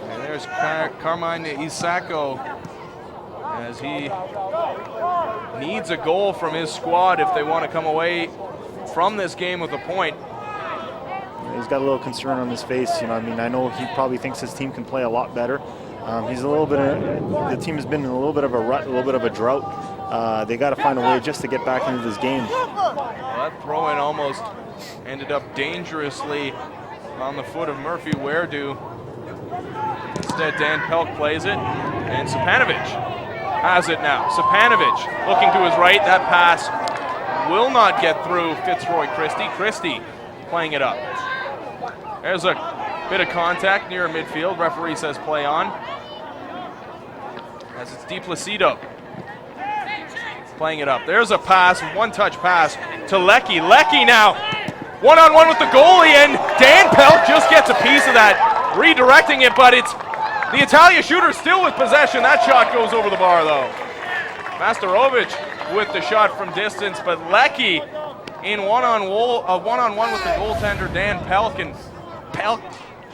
And there's Carmine Isako, as he needs a goal from his squad if they want to come away from this game with a point. He's got a little concern on his face. You know, I mean, I know he probably thinks his team can play a lot better. He's a little bit. The team has been in a little bit of a rut, a little bit of a drought. They got to find a way just to get back into this game. Well, that throw-in almost ended up dangerously on the foot of Murphy Werdu. Instead, Dan Pelk plays it, and Stepanovic has it now. Stepanovic looking to his right. That pass will not get through Fitzroy Christie. Christie playing it up. There's a bit of contact near midfield. Referee says play on. As it's Di Placido playing it up. There's a pass, one-touch pass to Leckie. Leckie now one-on-one with the goalie, and Dan Pelk just gets a piece of that, redirecting it, but it's the Italia shooter still with possession. That shot goes over the bar, though. Masterovic with the shot from distance, but Leckie in one-on-one with the goaltender Dan Pelk, and Pelk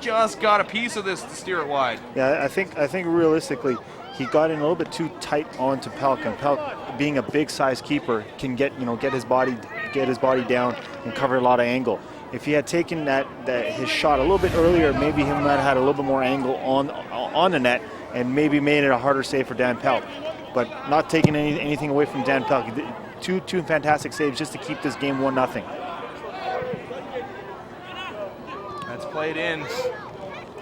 just got a piece of this to steer it wide. Yeah, I think realistically he got in a little bit too tight onto Pelk, and Pelk, being a big-sized keeper, can get his body down and cover a lot of angle. If he had taken his shot a little bit earlier, maybe he might have had a little bit more angle on the net and maybe made it a harder save for Dan Pelk. But not taking anything away from Dan Pelk. Two fantastic saves just to keep this game 1-0. That's played in,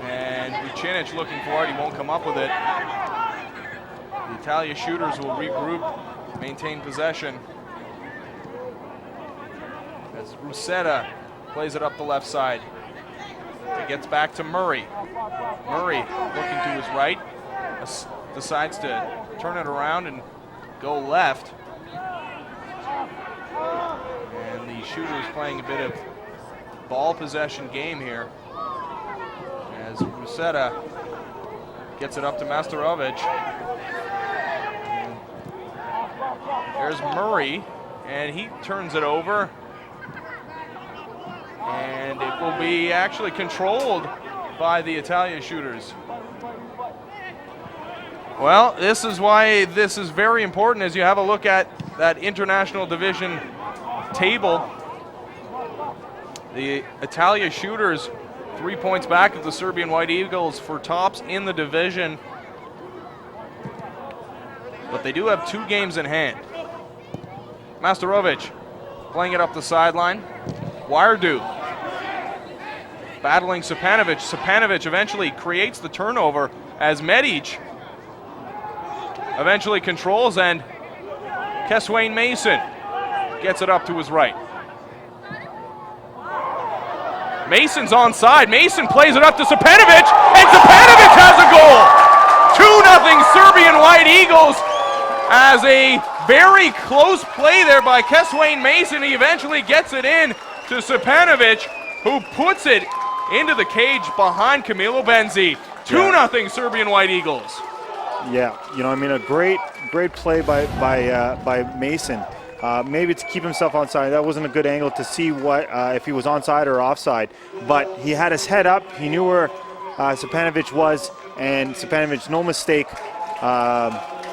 and Vucinic looking for it. He won't come up with it. The Italia shooters will regroup, maintain possession. As Rusetta plays it up the left side. It gets back to Murray. Murray looking to his right. Decides to turn it around and go left. And the shooters playing a bit of ball possession game here. As Rusetta gets it up to Masterovic. There's Murray, and he turns it over. And it will be actually controlled by the Italia shooters. Well, this is why this is very important as you have a look at that international division table. The Italia shooters 3 points back of the Serbian White Eagles for tops in the division. But they do have 2 games in hand. Masterovic playing it up the sideline. Werdu battling Stepanovic. Stepanovic eventually creates the turnover as Medic eventually controls, and Keswain Mason gets it up to his right. Mason's onside. Mason plays it up to Stepanovic, and Stepanovic has a goal! 2-0 Serbian White Eagles, as a very close play there by Keswain Mason. He eventually gets it in to Stepanovic, who puts it into the cage behind Camilo Benzi. 2-0 Serbian White Eagles. Yeah, you know, I mean, a great play by Mason. maybe to keep himself onside. That wasn't a good angle to see what if he was onside or offside. But he had his head up. He knew where Stepanovic was, and Stepanovic, no mistake,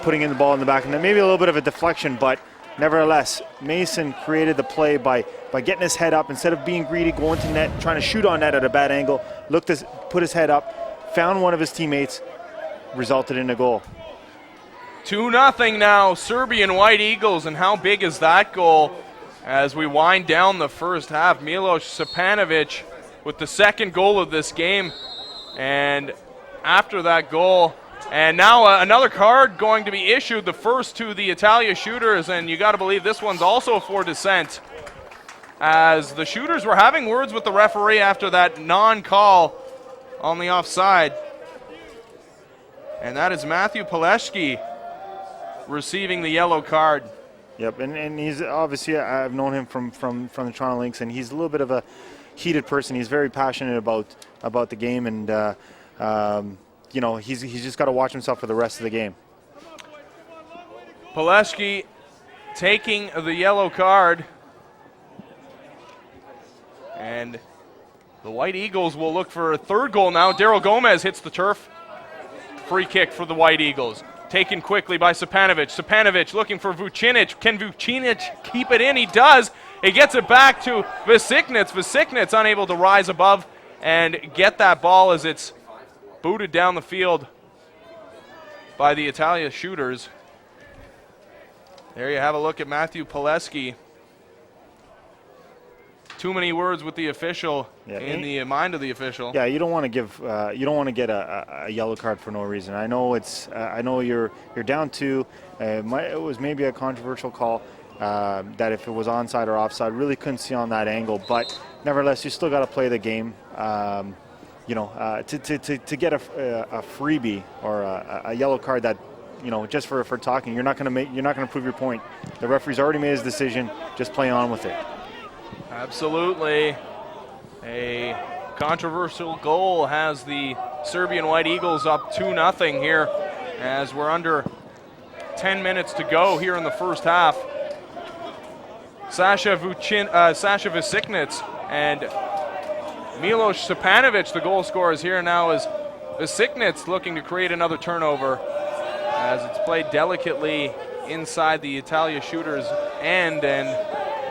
putting in the ball in the back. And then maybe a little bit of a deflection, but nevertheless, Mason created the play by getting his head up. Instead of being greedy, going to net, trying to shoot on net at a bad angle, put his head up, found one of his teammates, resulted in a goal. 2-0 now, Serbian White Eagles, and how big is that goal as we wind down the first half? Milos Stepanovic with the second goal of this game, and after that goal, and now another card going to be issued, the first to the Italia shooters, and you got to believe this one's also for dissent, as the shooters were having words with the referee after that non-call on the offside. And that is Matthew Paleski receiving the yellow card. Yep, and he's obviously, I've known him from the Toronto Lynx, and he's a little bit of a heated person. He's very passionate about the game, and you know, he's just got to watch himself for the rest of the game. Paleski taking the yellow card, and the White Eagles will look for a third goal now. Daryl Gomez hits the turf. Free kick for the White Eagles. Taken quickly by Stepanovic. Stepanovic looking for Vucinic. Can Vucinic keep it in? He does. He gets it back to Vesiknits. Vesiknits unable to rise above and get that ball as it's booted down the field by the Italia shooters. There you have a look at Matthew Paleski. Too many words with the official in the mind of the official. Yeah, you don't want to give, you don't want to get a yellow card for no reason. I know I know you're down two. It was maybe a controversial call that if it was onside or offside, really couldn't see on that angle. But nevertheless, you still got to play the game. You know, to get a freebie or a yellow card that, you know, just for talking, you're not going to prove your point. The referee's already made his decision. Just play on with it. Absolutely. A controversial goal has the Serbian White Eagles up 2-0 here as we're under 10 minutes to go here in the first half. Sasha Vesiknits and Milos Stepanovic, the goal scorers here now, as Vesiknits looking to create another turnover as it's played delicately inside the Italia shooters' end, and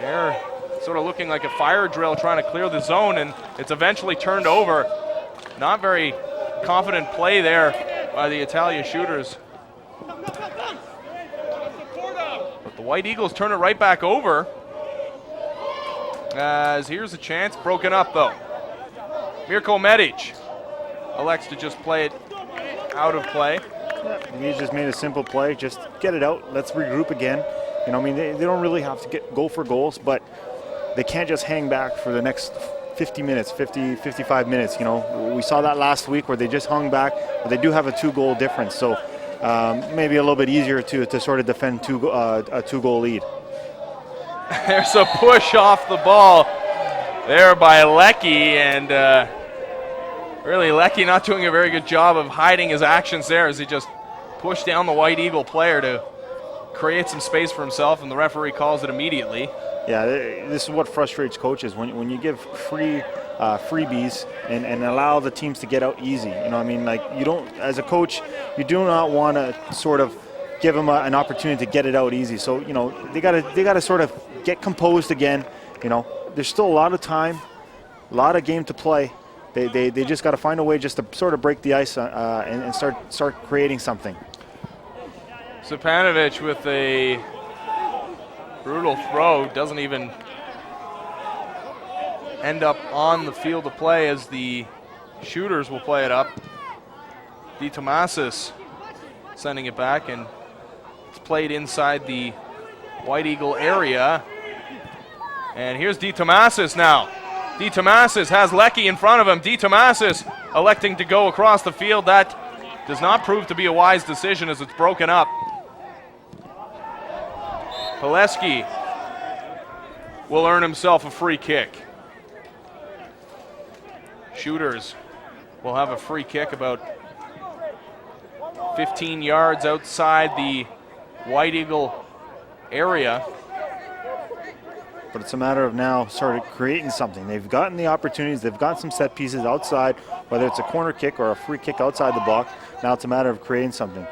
they're sort of looking like a fire drill trying to clear the zone, and it's eventually turned over. Not very confident play there by the Italia shooters. But the White Eagles turn it right back over, as here's a chance, broken up though. Mirko Medic elects to just play it out of play. He just made a simple play, just get it out, let's regroup again. You know, I mean, they don't really have to go for goals, but they can't just hang back for the next 50 minutes, 55 minutes. You know, we saw that last week where they just hung back, but they do have a 2-goal difference. So maybe a little bit easier to sort of defend a 2-goal lead. There's a push off the ball there by Lecky, and really Lecky not doing a very good job of hiding his actions there as he just pushed down the White Eagle player to create some space for himself, and the referee calls it immediately. Yeah, this is what frustrates coaches when you give freebies and allow the teams to get out easy. You know, I mean, like, you don't, as a coach, you do not want to sort of give them an opportunity to get it out easy. So, you know, they gotta sort of get composed again. You know, there's still a lot of time, a lot of game to play. They just got to find a way just to sort of break the ice and start creating something. Stepanovic with a brutal throw, doesn't even end up on the field of play as the shooters will play it up. Di Tomasis sending it back, and it's played inside the White Eagle area. And here's Di Tomasis now. Di Tomasis has Lecky in front of him. Di Tomasis electing to go across the field. That does not prove to be a wise decision as it's broken up. Paleski will earn himself a free kick. Shooters will have a free kick about 15 yards outside the White Eagle area. but it's a matter of now sort of creating something. They've gotten the opportunities. They've gotten some set pieces outside, whether it's a corner kick or a free kick outside the box. Now it's a matter of creating something.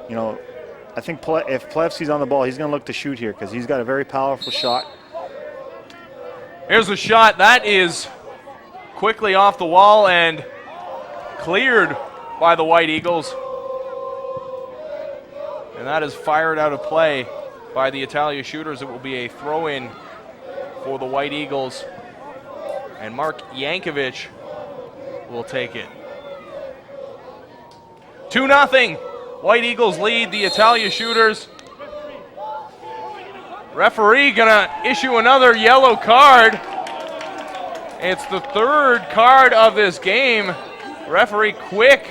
You know, I think if Plevsky's on the ball, he's going to look to shoot here because he's got a very powerful shot. Here's a shot that is quickly off the wall and cleared by the White Eagles. And that is fired out of play by the Italia shooters. It will be a throw-in for the White Eagles. And Mark Yankovic will take it. 2-0. White Eagles lead the Italia shooters. Referee gonna issue another yellow card. It's the third card of this game. Referee quick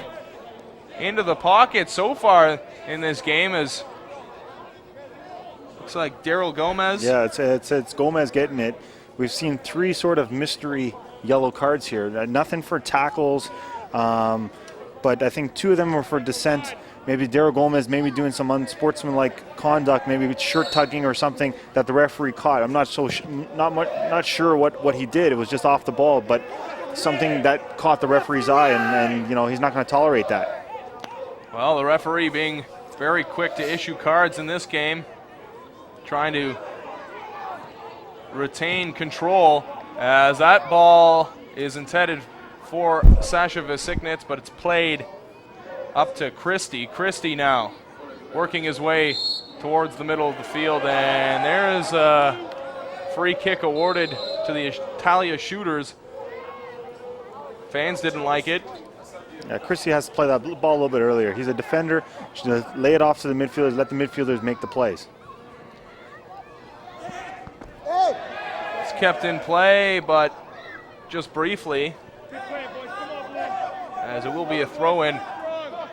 into the pocket so far in this game as looks like Daryl Gomez. Yeah, it's Gomez getting it. We've seen 3 sort of mystery yellow cards here. Nothing for tackles, but I think 2 of them were for dissent. Maybe Daryl Gomez maybe doing some unsportsmanlike conduct, maybe with shirt tugging or something that the referee caught. I'm not sure what he did. It was just off the ball, but something that caught the referee's eye, and you know, he's not going to tolerate that. Well, the referee being very quick to issue cards in this game, trying to retain control as that ball is intended for Sasha Vesiknitz, but it's played up to Christie. Christie now working his way towards the middle of the field, and there is a free kick awarded to the Italia shooters. Fans didn't like it. Yeah, Christie has to play that ball a little bit earlier. He's a defender. Should lay it off to the midfielders, let the midfielders make the plays. It's kept in play, but just briefly, as it will be a throw-in.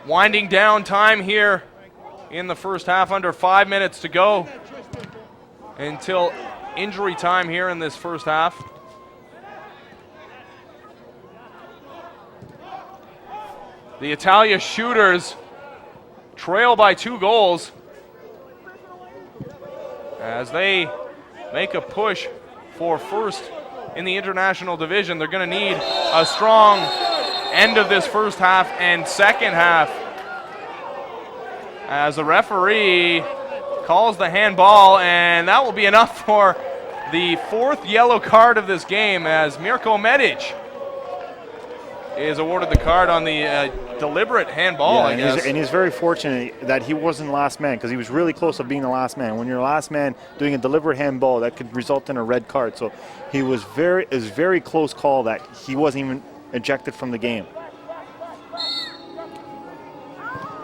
Winding down time here in the first half, under 5 minutes to go until injury time here in this first half. The Italia shooters trail by 2 goals as they make a push for first in the international division. They're going to need a strong end of this first half and second half as the referee calls the handball, and that will be enough for the 4th yellow card of this game as Mirko Medic is awarded the card on the deliberate handball, I guess. And he's very fortunate that he wasn't last man, because he was really close to being the last man. When you're last man doing a deliberate handball, that could result in a red card. So he was very close call that he wasn't even ejected from the game.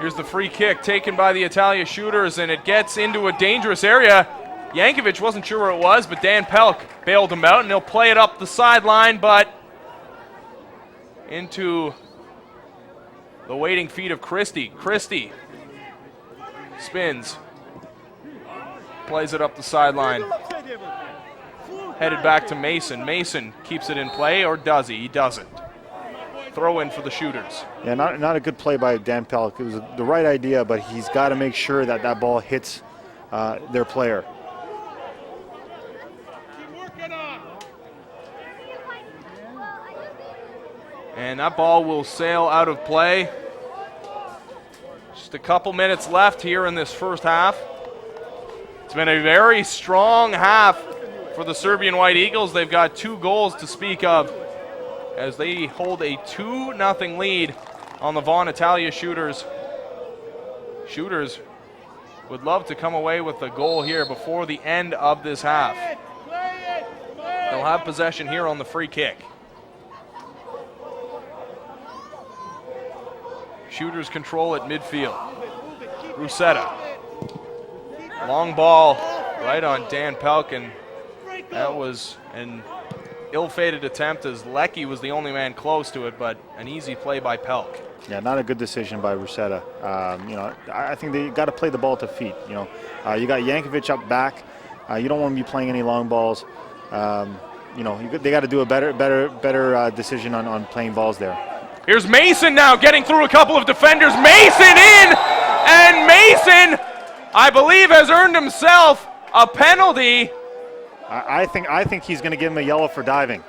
Here's the free kick taken by the Italia shooters, and it gets into a dangerous area. Yankovic wasn't sure where it was, but Dan Pelk bailed him out, and he'll play it up the sideline, but into the waiting feet of Christie. Christie spins, plays it up the sideline. Headed back to Mason. Mason keeps it in play, or does he? He doesn't. Throw in for the shooters. Yeah, not a good play by Dan Pelk. It was the right idea, but he's got to make sure that that ball hits their player. And that ball will sail out of play. Just a couple minutes left here in this first half. It's been a very strong half for the Serbian White Eagles. They've got 2 goals to speak of as they hold a 2-0 lead on the Vaughan Italia shooters. Shooters would love to come away with a goal here before the end of this half. They'll have possession here on the free kick. Shooters control at midfield. Rusetta. Long ball right on Dan Pelk, and that was an ill-fated attempt as Leckie was the only man close to it, but an easy play by Pelk. Yeah, not a good decision by Rusetta. You know, I think they got to play the ball to feet. You know, you got Yankovic up back. You don't want to be playing any long balls. You know, they got to do a better decision on playing balls there. Here's Mason now getting through a couple of defenders. Mason in, and Mason, I believe, has earned himself a penalty I think he's going to give him a yellow for diving.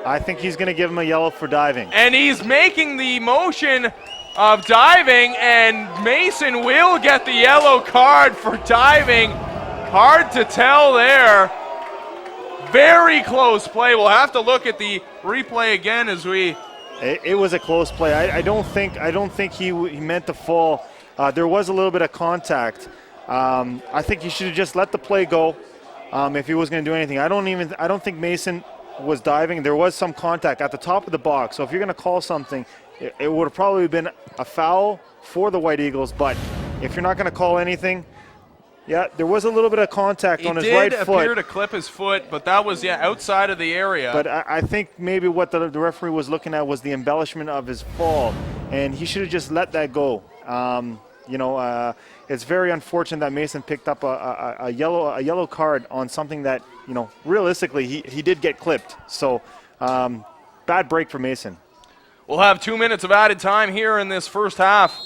I think he's going to give him a yellow for diving. And he's making the motion of diving, and Mason will get the yellow card for diving. Hard to tell there. Very close play. We'll have to look at the replay again as we. It was a close play. I don't think he meant to fall. There was a little bit of contact. I think he should have just let the play go. If he was going to do anything, I don't think Mason was diving. There was some contact at the top of the box. So if you're going to call something, it would have probably been a foul for the White Eagles. But if you're not going to call anything, yeah, there was a little bit of contact on his right foot. He did appear to clip his foot, but that was outside of the area. But I think maybe what the referee was looking at was the embellishment of his fall, and he should have just let that go. It's very unfortunate that Mason picked up a yellow card on something that, realistically he did get clipped. So bad break for Mason. We'll have 2 minutes of added time here in this first half,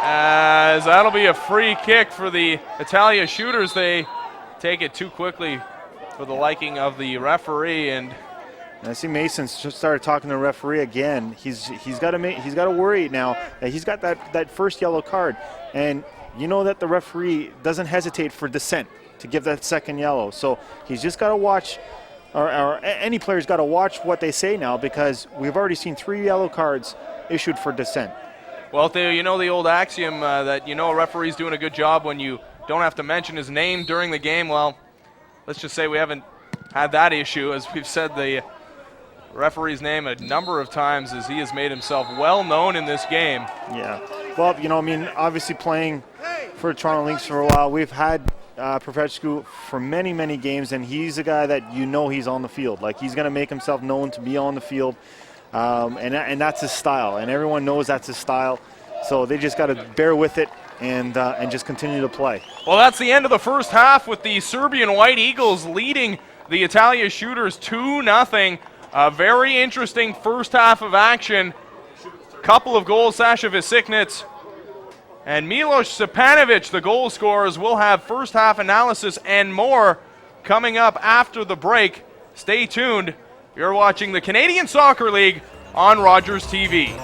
as that'll be a free kick for the Italia shooters. They take it too quickly for the liking of the referee, and I see Mason just started talking to the referee again. He's got to worry now that he's got that first yellow card, and you know that the referee doesn't hesitate for dissent to give that second yellow. So he's just got to watch, or any player's got to watch what they say now, because we've already seen 3 yellow cards issued for dissent. Well, the old axiom that a referee's doing a good job when you don't have to mention his name during the game. Well, let's just say we haven't had that issue, as we've said the referee's name a number of times, as he has made himself well known in this game. Yeah. Well, obviously playing for Toronto Lynx for a while, we've had Profescu for many, many games, and he's a guy that he's on the field. Like, he's going to make himself known to be on the field. And that's his style, and everyone knows that's his style. So they just got to bear with it and just continue to play. Well, that's the end of the first half, with the Serbian White Eagles leading the Italia shooters 2-0. A very interesting first half of action. Couple of goals, Sasha Visiknits and Milos Stepanovic, the goal scorers. We'll have first half analysis and more coming up after the break. Stay tuned. You're watching the Canadian Soccer League on Rogers TV.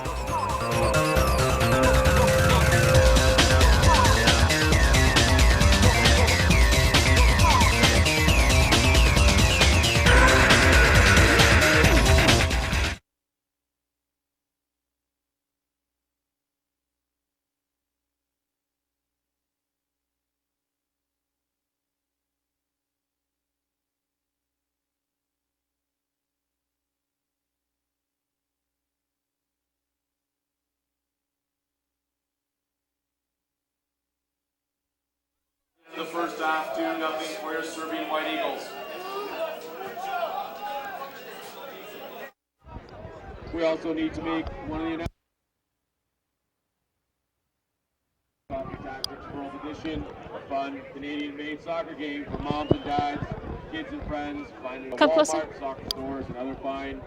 The first half, 2-0 for Serbian White Eagles. We also need to make one of the Soccer Tactics World Edition, a fun Canadian-made soccer game for moms and dads, kids and friends. Find it at Walmart, soccer stores, and other fine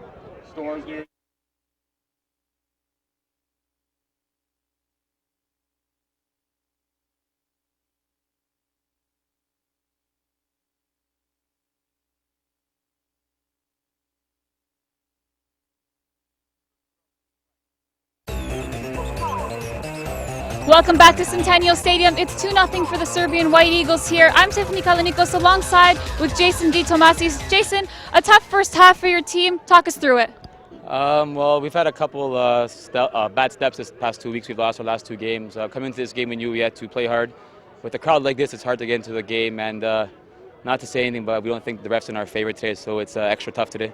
stores near. Welcome back to Centennial Stadium. It's 2-0 for the Serbian White Eagles here. I'm Tiffany Kalanikos alongside with Jason D. Tomasis. Jason, a tough first half for your team. Talk us through it. Well, we've had a couple bad steps this past 2 weeks. We've lost our last 2 games. Coming into this game, we knew we had to play hard. With a crowd like this, it's hard to get into the game. And not to say anything, but we don't think the ref's in our favor today, so it's extra tough today.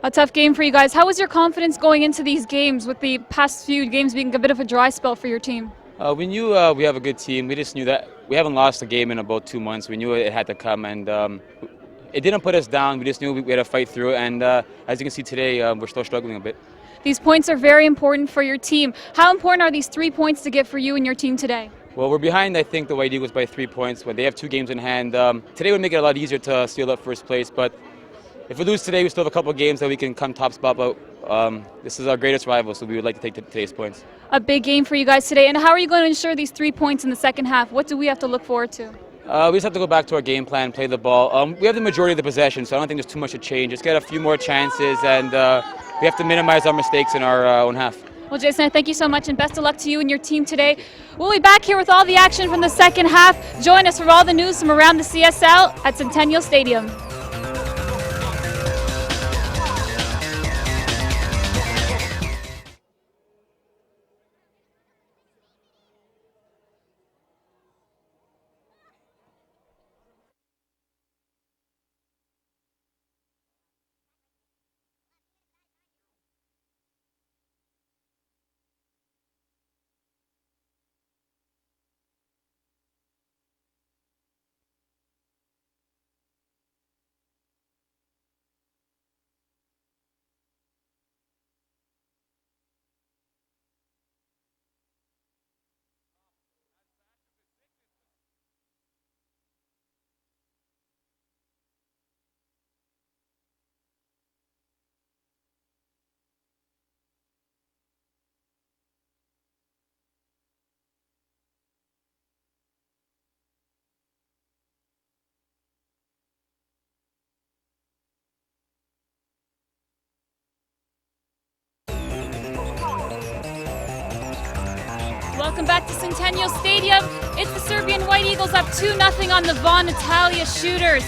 A tough game for you guys. How was your confidence going into these games, with the past few games being a bit of a dry spell for your team? We knew we have a good team. We just knew that we haven't lost a game in about 2 months. We knew it had to come, and it didn't put us down. We just knew we had to fight through it, and as you can see today, we're still struggling a bit. These points are very important for your team. How important are these 3 points to get for you and your team today? Well, we're behind, I think, the White Eagles by 3 points, but they have 2 games in hand. Today would make it a lot easier to steal up first place, but if we lose today, we still have a couple of games that we can come top spot, but this is our greatest rival, so we would like to take today's points. A big game for you guys today, and how are you going to ensure these 3 points in the second half? What do we have to look forward to? We just have to go back to our game plan, play the ball. We have the majority of the possession, so I don't think there's too much to change. Just get a few more chances, and we have to minimize our mistakes in our own half. Well, Jason, thank you so much, and best of luck to you and your team today. We'll be back here with all the action from the second half. Join us for all the news from around the CSL at Centennial Stadium. Welcome back to Centennial Stadium. It's the Serbian White Eagles up 2-0 on the Vaughan Italia Shooters.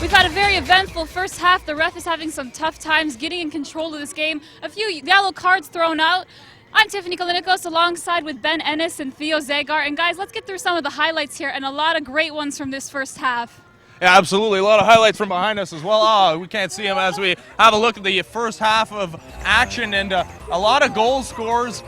We've had a very eventful first half. The ref is having some tough times getting in control of this game. A few yellow cards thrown out. I'm Tiffany Kalinikos alongside with Ben Ennis and Theo Zagar. And guys, let's get through some of the highlights here and a lot of great ones from this first half. Yeah, absolutely. A lot of highlights from behind us as well. Oh, we can't see them as we have a look at the first half of action, and a lot of goal scores.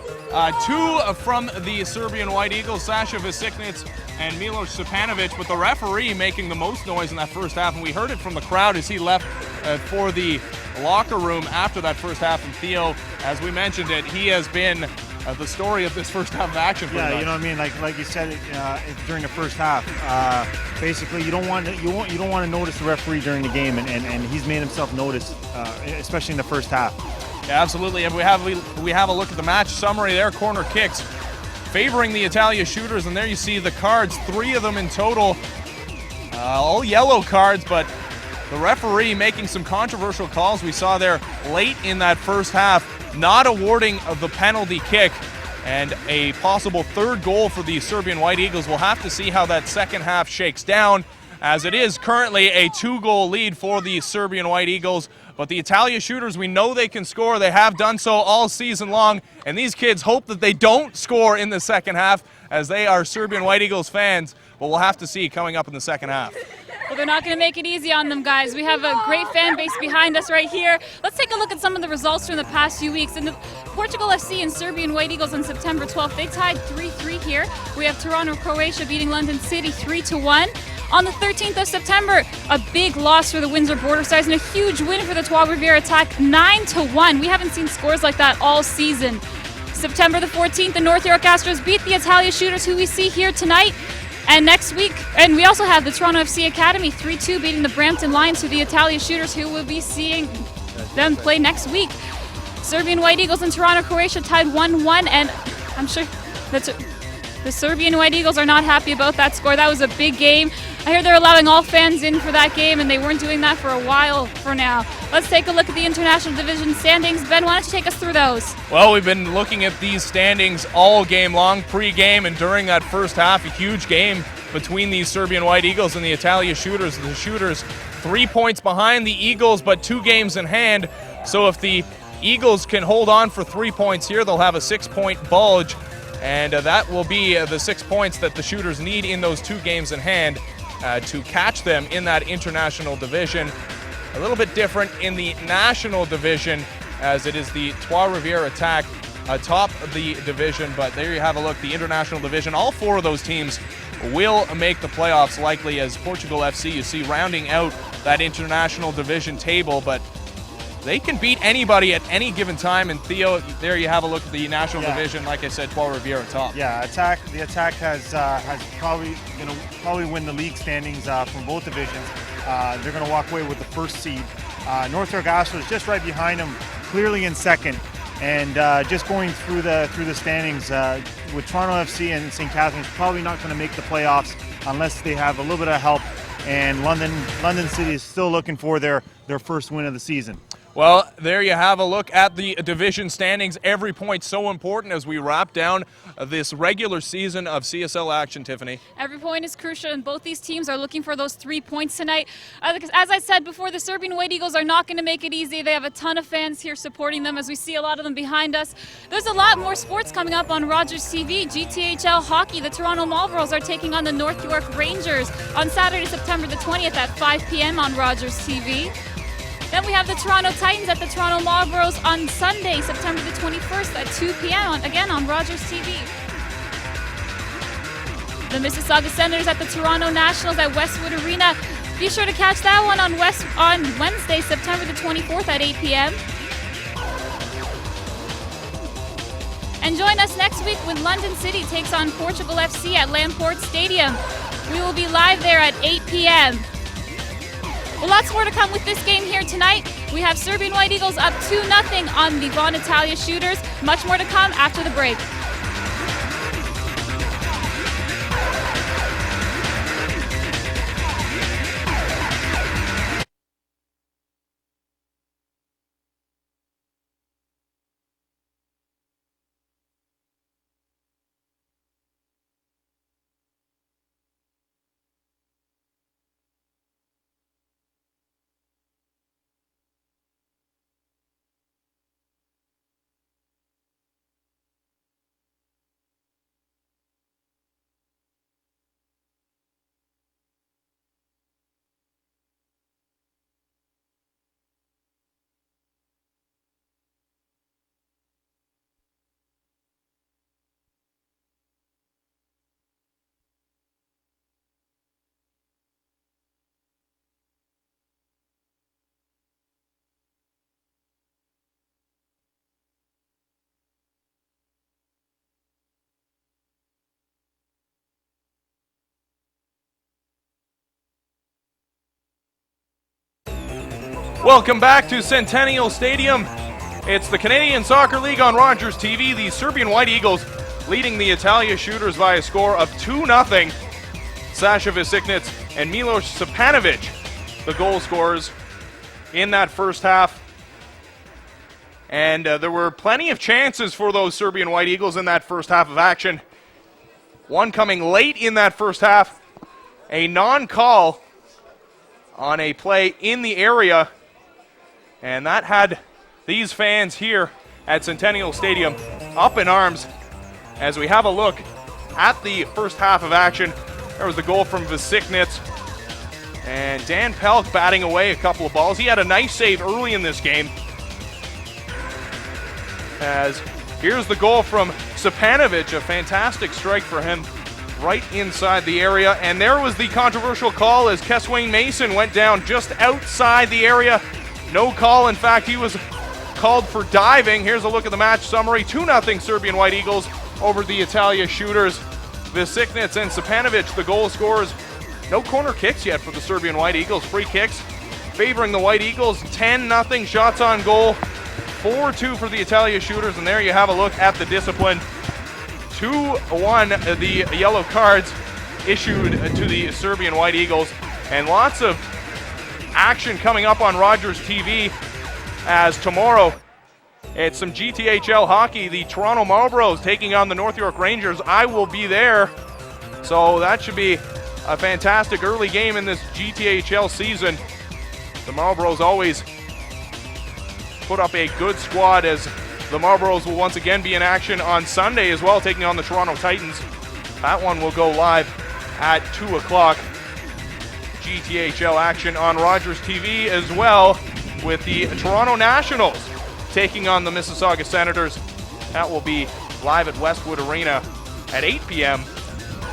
Two from the Serbian White Eagles, Sasha Vesiknits and Milos Stepanovic, but the referee making the most noise in that first half, and we heard it from the crowd as he left for the locker room after that first half. And Theo, as we mentioned it, he has been the story of this first half of action. Yeah, you know what I mean. Like you said during the first half, basically you don't want to notice the referee during the game, and he's made himself noticed, especially in the first half. Yeah, absolutely. And we have a look at the match summary there. Corner kicks favoring the Italia Shooters, and there you see the cards, 3 of them in total, all yellow cards, but the referee making some controversial calls we saw there late in that first half, not awarding of the penalty kick, and a possible third goal for the Serbian White Eagles. We'll have to see how that second half shakes down, as it is currently a 2-goal lead for the Serbian White Eagles. But the Italia Shooters, we know they can score. They have done so all season long, and these kids hope that they don't score in the second half, as they are Serbian White Eagles fans. But we'll have to see coming up in the second half. Well, they're not going to make it easy on them, guys. We have a great fan base behind us right here. Let's take a look at some of the results from the past few weeks. In the Portugal FC and Serbian White Eagles on September 12th, they tied 3-3 here. We have Toronto, Croatia beating London City 3-1. On the 13th of September, a big loss for the Windsor Border Stars and a huge win for the Trois-Rivières Attack, 9-1. We haven't seen scores like that all season. September the 14th, the North York Astros beat the Italia Shooters, who we see here tonight. And next week, and we also have the Toronto FC Academy 3-2 beating the Brampton Lions, to the Italia Shooters, who will be seeing them play next week. Serbian White Eagles and Toronto, Croatia tied 1-1, and I'm sure that's the Serbian White Eagles are not happy about that score. That was a big game. I hear they're allowing all fans in for that game, and they weren't doing that for a while for now. Let's take a look at the International Division standings. Ben, why don't you take us through those? Well, we've been looking at these standings all game long, pre-game and during that first half. A huge game between these Serbian White Eagles and the Italia Shooters. The Shooters 3 points behind the Eagles, but 2 games in hand. So if the Eagles can hold on for 3 points here, they'll have a 6-point bulge, and that will be the 6 points that the Shooters need in those 2 games in hand to catch them in that international division. A little bit different in the national division, as it is the Trois-Rivières Attack atop the division. But there you have a look, the international division. All 4 of those teams will make the playoffs likely, as Portugal FC, you see, rounding out that international division table. But they can beat anybody at any given time. And Theo, there you have a look at the national division. Like I said, Trois-Rivières top. Yeah, the attack has probably win the league standings from both divisions. They're going to walk away with the first seed. North York Astros just right behind them, clearly in second. And just going through the standings with Toronto FC and St. Catharines, probably not going to make the playoffs. unless they have a little bit of help. And London City is still looking for their first win of the season. Well, there you have a look at the division standings. Every point so important as we wrap down this regular season of CSL action, Tiffany. Every point is crucial, and both these teams are looking for those 3 points tonight. As I said before, the Serbian White Eagles are not going to make it easy. They have a ton of fans here supporting them, as we see a lot of them behind us. There's a lot more sports coming up on Rogers TV. GTHL hockey, the Toronto Marlboros are taking on the North York Rangers on Saturday, September the 20th at 5 p.m. on Rogers TV. Then we have the Toronto Titans at the Toronto Marlboros on Sunday, September the 21st at 2 p.m. again on Rogers TV. The Mississauga Senators at the Toronto Nationals at Westwood Arena. Be sure to catch that one on Wednesday, September the 24th at 8 p.m. And join us next week when London City takes on Portugal FC at Lamport Stadium. We will be live there at 8 p.m. Well, lots more to come with this game here tonight. We have Serbian White Eagles up 2-0 on the Vaughan Italia Shooters. Much more to come after the break. Welcome back to Centennial Stadium. It's the Canadian Soccer League on Rogers TV. The Serbian White Eagles leading the Italia Shooters by a score of 2-0. Sasha Visiknits and Milos Stepanovic, the goal scorers in that first half. And there were plenty of chances for those Serbian White Eagles in that first half of action. One coming late in that first half, a non-call on a play in the area. And that had these fans here at Centennial Stadium up in arms as we have a look at the first half of action. There was the goal from Visiknits. And Dan Pelk batting away a couple of balls. He had a nice save early in this game. As here's the goal from Stepanovic, a fantastic strike for him right inside the area. And there was the controversial call as Keswain Mason went down just outside the area. No call. In fact, he was called for diving. Here's a look at the match summary. 2-0 Serbian White Eagles over the Italia Shooters. Visiknits and Stepanovic, the goal scorers. No corner kicks yet for the Serbian White Eagles. Free kicks favoring the White Eagles. 10-0 shots on goal. 4-2 for the Italia Shooters. And there you have a look at the discipline. 2-1 the yellow cards issued to the Serbian White Eagles. And lots of action coming up on Rogers TV as tomorrow it's some GTHL hockey. The Toronto Marlboros taking on the North York Rangers. I will be there. So that should be a fantastic early game in this GTHL season. The Marlboros always put up a good squad as the Marlboros will once again be in action on Sunday as well, taking on the Toronto Titans. That one will go live at 2 o'clock. GTHL action on Rogers TV as well with the Toronto Nationals taking on the Mississauga Senators. That will be live at Westwood Arena at 8 p.m.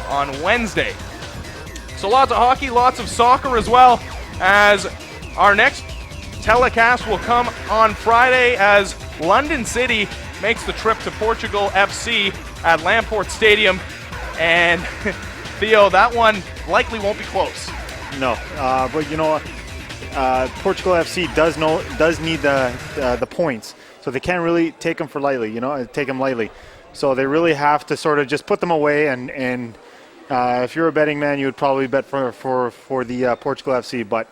on Wednesday. So lots of hockey, lots of soccer as well, as our next telecast will come on Friday as London City makes the trip to Portugal FC at Lamport Stadium. And Theo, that one likely won't be close. No, but you know, Portugal FC does need the points, so they can't really take them lightly. So they really have to sort of just put them away and If you're a betting man, you would probably bet for the Portugal FC, but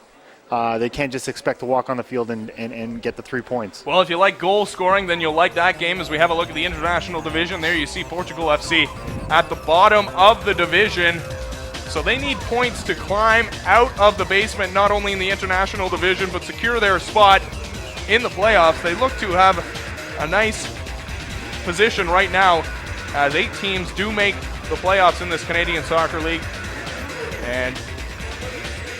they can't just expect to walk on the field and get the 3 points. Well, if you like goal scoring, then you'll like that game as we have a look at the international division. There you see Portugal FC at the bottom of the division. So they need points to climb out of the basement, not only in the international division, but secure their spot in the playoffs. They look to have a nice position right now as 8 teams do make the playoffs in this Canadian Soccer League. And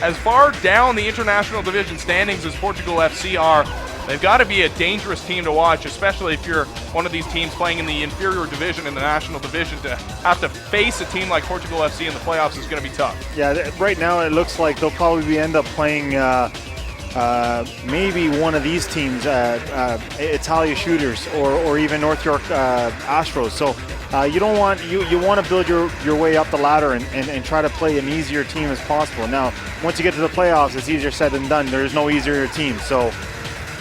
as far down the international division standings as Portugal FC are, they've got to be a dangerous team to watch, especially if you're one of these teams playing in the inferior division in the national division. To have to face a team like Portugal FC in the playoffs is going to be tough. Yeah, right now it looks like they'll probably end up playing maybe one of these teams, Italia Shooters or even North York Astros. So you don't want you want to build your way up the ladder and try to play an easier team as possible. Now, once you get to the playoffs, it's easier said than done. There's no easier team. So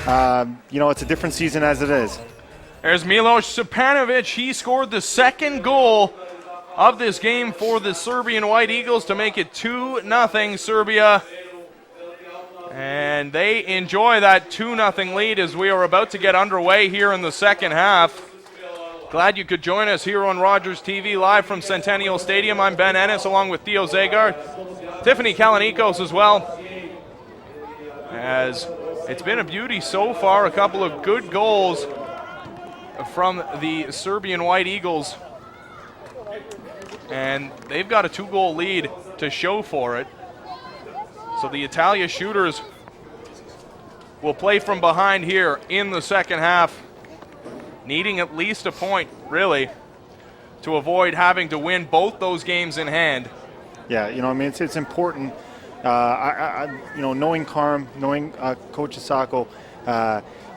it's a different season as it is. There's Milos Stepanovic. He scored the second goal of this game for the Serbian White Eagles to make it 2-0 Serbia. And they enjoy that 2-0 lead as we are about to get underway here in the second half. Glad you could join us here on Rogers TV live from Centennial Stadium. I'm Ben Ennis along with Theo Zagar, Tiffany Kalanikos as well. As it's been a beauty so far, a couple of good goals from the Serbian White Eagles. And they've got a 2-goal lead to show for it. So the Italia Shooters will play from behind here in the second half, needing at least a point, really, to avoid having to win both those games in hand. Yeah, it's important. Knowing Carm, knowing Coach Asako,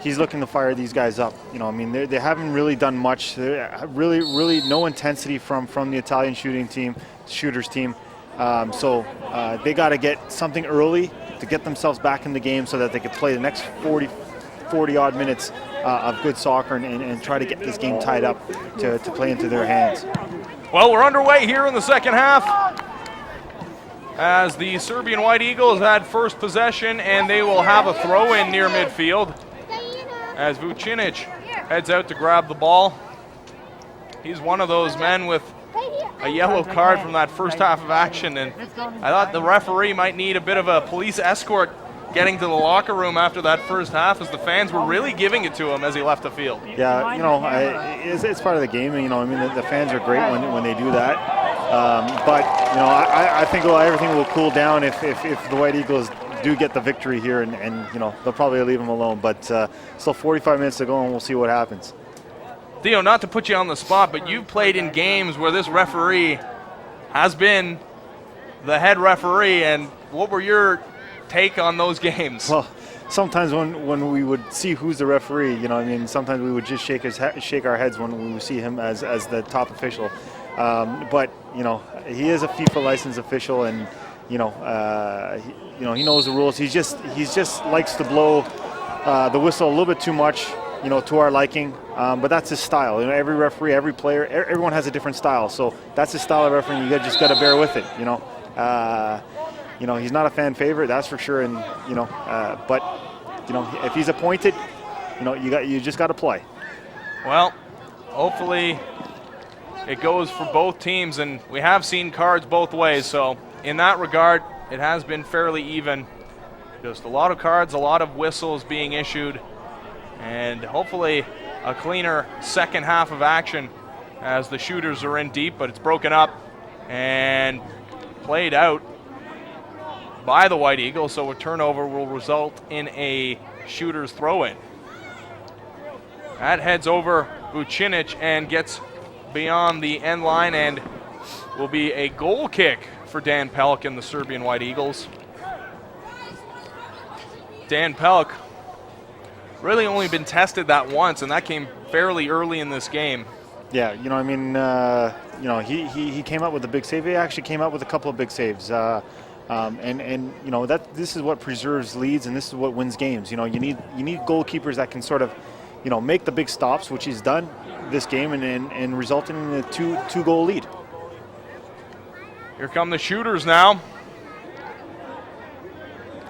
he's looking to fire these guys up. They haven't really done much. Really no intensity from the Italian shooters team. So they got to get something early to get themselves back in the game so that they could play the next 40-odd minutes of good soccer and try to get this game tied up to play into their hands. Well, we're underway here in the second half as the Serbian White Eagles had first possession, and they will have a throw-in near midfield as Vucinic heads out to grab the ball. He's one of those men with a yellow card from that first half of action, and I thought the referee might need a bit of a police escort getting to the locker room after that first half, as the fans were really giving it to him as he left the field. Yeah, it's part of the game. The fans are great when they do that. I think everything will cool down if the White Eagles do get the victory here, and they'll probably leave him alone. But still 45 minutes to go, and we'll see what happens. Theo, not to put you on the spot, but you've played in games where this referee has been the head referee, and what were your take on those games? Well, sometimes when we would see who's the referee, sometimes we would just shake our heads when we would see him as the top official. But he is a FIFA licensed official, and he knows the rules. He just likes to blow the whistle a little bit too much, to our liking. But that's his style. Every referee, every player, everyone has a different style. So that's his style of refereeing. You just got to bear with it. He's not a fan favorite, that's for sure. And but if he's appointed, you just got to play. Well, hopefully it goes for both teams, and we have seen cards both ways. So in that regard, it has been fairly even. Just a lot of cards, a lot of whistles being issued, and hopefully a cleaner second half of action as the Shooters are in deep, but it's broken up and played out by the White Eagles, so a turnover will result in a Shooters throw-in. That heads over Vucinic and gets beyond the end line, and will be a goal kick for Dan Pelk and the Serbian White Eagles. Dan Pelk really only been tested that once, and that came fairly early in this game. Yeah, he came up with a big save. He actually came up with a couple of big saves. This is what preserves leads, and this is what wins games. You need goalkeepers that can sort of, make the big stops, which he's done this game, and resulting in a two-goal lead. Here come the shooters now.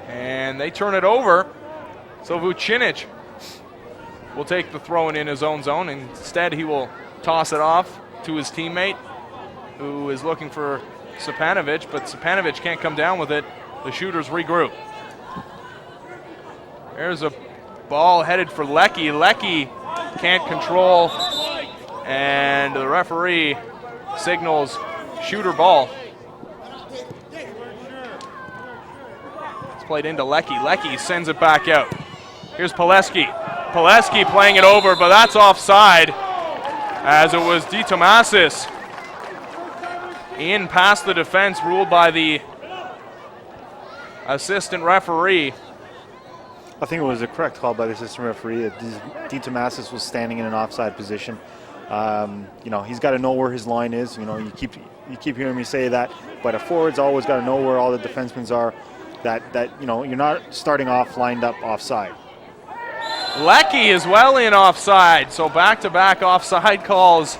And they turn it over. So Vucinic will take the throw in his own zone. Instead, he will toss it off to his teammate, who is looking for Stepanovic, but Stepanovic can't come down with it. The shooters regroup. There's a ball headed for Leckie. Leckie can't control, and the referee signals shooter ball. It's played into Leckie. Leckie sends it back out. Here's Pileski. Pileski playing it over, but that's offside, as it was Di Tomasis in past the defense, ruled by the assistant referee. I think it was a correct call by the assistant referee. Di Tomasis was standing in an offside position. You know, he's got to know where his line is. You know, you keep hearing me say that, but a forward's always got to know where all the defensemen are. That you know, you're not starting off lined up offside. Leckie is well in offside, so back-to-back offside calls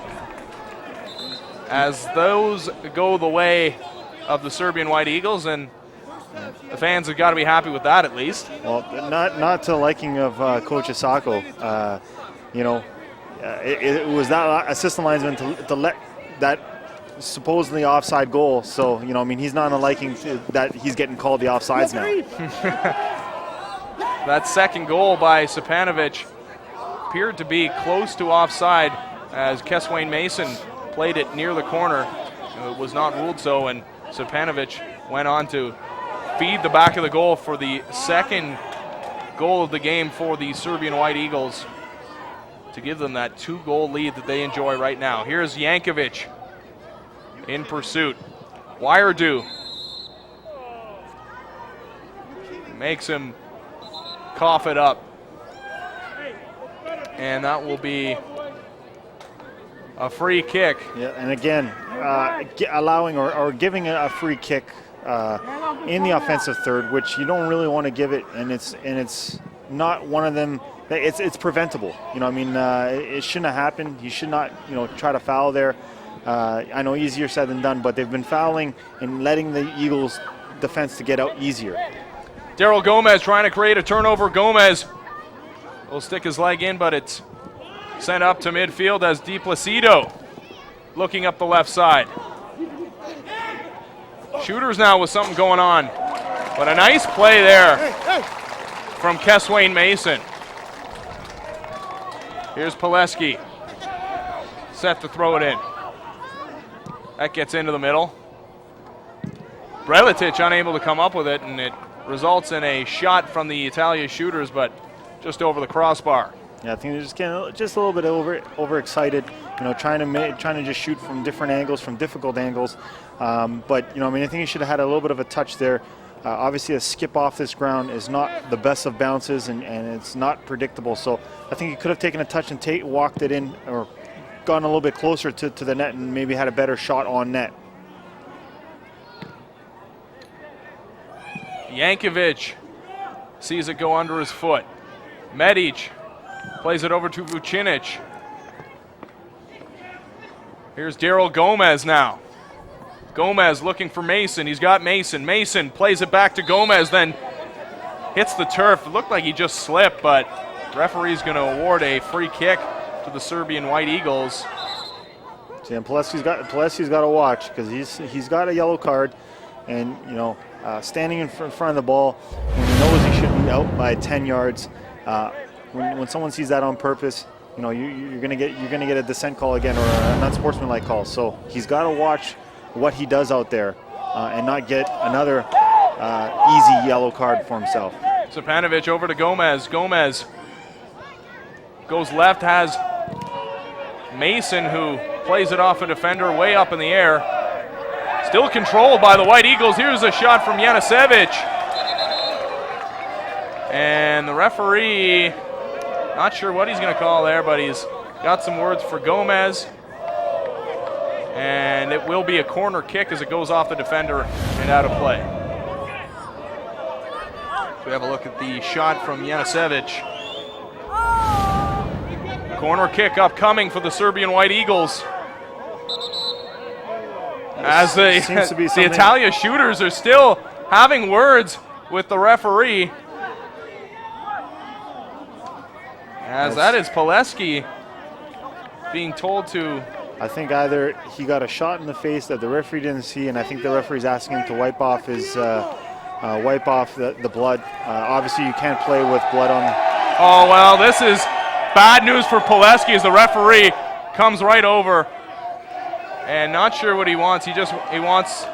as those go the way of the Serbian White Eagles, and the fans have got to be happy with that at least. Well, not to the liking of Coach Asako. You know, it was that assistant linesman to let that supposedly offside goal. So, you know, I mean, he's not in a liking that he's getting called the offsides now. That second goal by Stepanovic appeared to be close to offside as Keswain Mason played it near the corner. It was not ruled so, and Stepanovic went on to feed the back of the goal for the second goal of the game for the Serbian White Eagles to give them that 2-goal lead that they enjoy right now. Here's Jankovic in pursuit. Wiredu makes him cough it up, and that will be a free kick. Yeah, and again, allowing or giving a free kick in the offensive third, which you don't really want to give it, and it's not one of them. It's preventable. You know, I mean, it shouldn't have happened. You should not, you know, try to foul there. I know easier said than done, but they've been fouling and letting the Eagles' defense to get out easier. Daryl Gomez trying to create a turnover. Gomez will stick his leg in, but it's sent up to midfield as Di Placido looking up the left side. Shooters now with something going on, but a nice play there from Keswain Mason. Here's Pileski, set to throw it in. That gets into the middle. Brelitic unable to come up with it, and it results in a shot from the Italia shooters, but just over the crossbar. Yeah, I think they're just getting just a little bit overexcited. You know, trying to just shoot from different angles, from difficult angles. But you know, I mean, I think you should have had a little bit of a touch there. Obviously, a skip off this ground is not the best of bounces, and it's not predictable. So I think you could have taken a touch and walked it in, or gone a little bit closer to the net, and maybe had a better shot on net. Jankovic sees it go under his foot. Medic plays it over to Vucinic. Here's Daryl Gomez now. Gomez looking for Mason. He's got Mason. Mason plays it back to Gomez, then hits the turf. It looked like he just slipped, but the referee's going to award a free kick to the Serbian White Eagles. See, and Pileski's got to watch, because he's got a yellow card, and you know, standing in front of the ball when he knows he should be out by 10 yards. When someone sees that on purpose, you know, you're gonna get a dissent call again, or an unsportsmanlike call. So he's got to watch what he does out there and not get another easy yellow card for himself. Stepanovic over to Gomez. Gomez goes left, has Mason, who plays it off a defender way up in the air. Still controlled by the White Eagles. Here's a shot from Janicevic. And the referee, not sure what he's going to call there, but he's got some words for Gomez. And it will be a corner kick as it goes off the defender and out of play. So we have a look at the shot from Janicevic. Corner kick upcoming for the Serbian White Eagles. As the Seems to be something. Italia shooters are still having words with the referee. As that is Pileski being told to. I think either he got a shot in the face that the referee didn't see, and I think the referee's asking him to wipe off his the blood. Obviously, you can't play with blood on. Oh well, this is bad news for Pileski as the referee comes right over, and not sure what he wants. He wants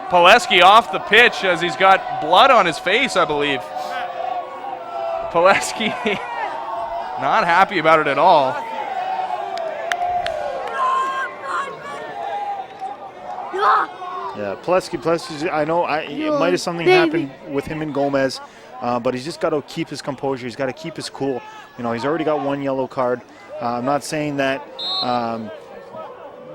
Pileski off the pitch as he's got blood on his face, I believe. Pileski not happy about it at all. Yeah, Pileski, I know it might have something happened with him and Gomez, but he's just got to keep his composure. He's got to keep his cool. You know, he's already got one yellow card. I'm not saying that,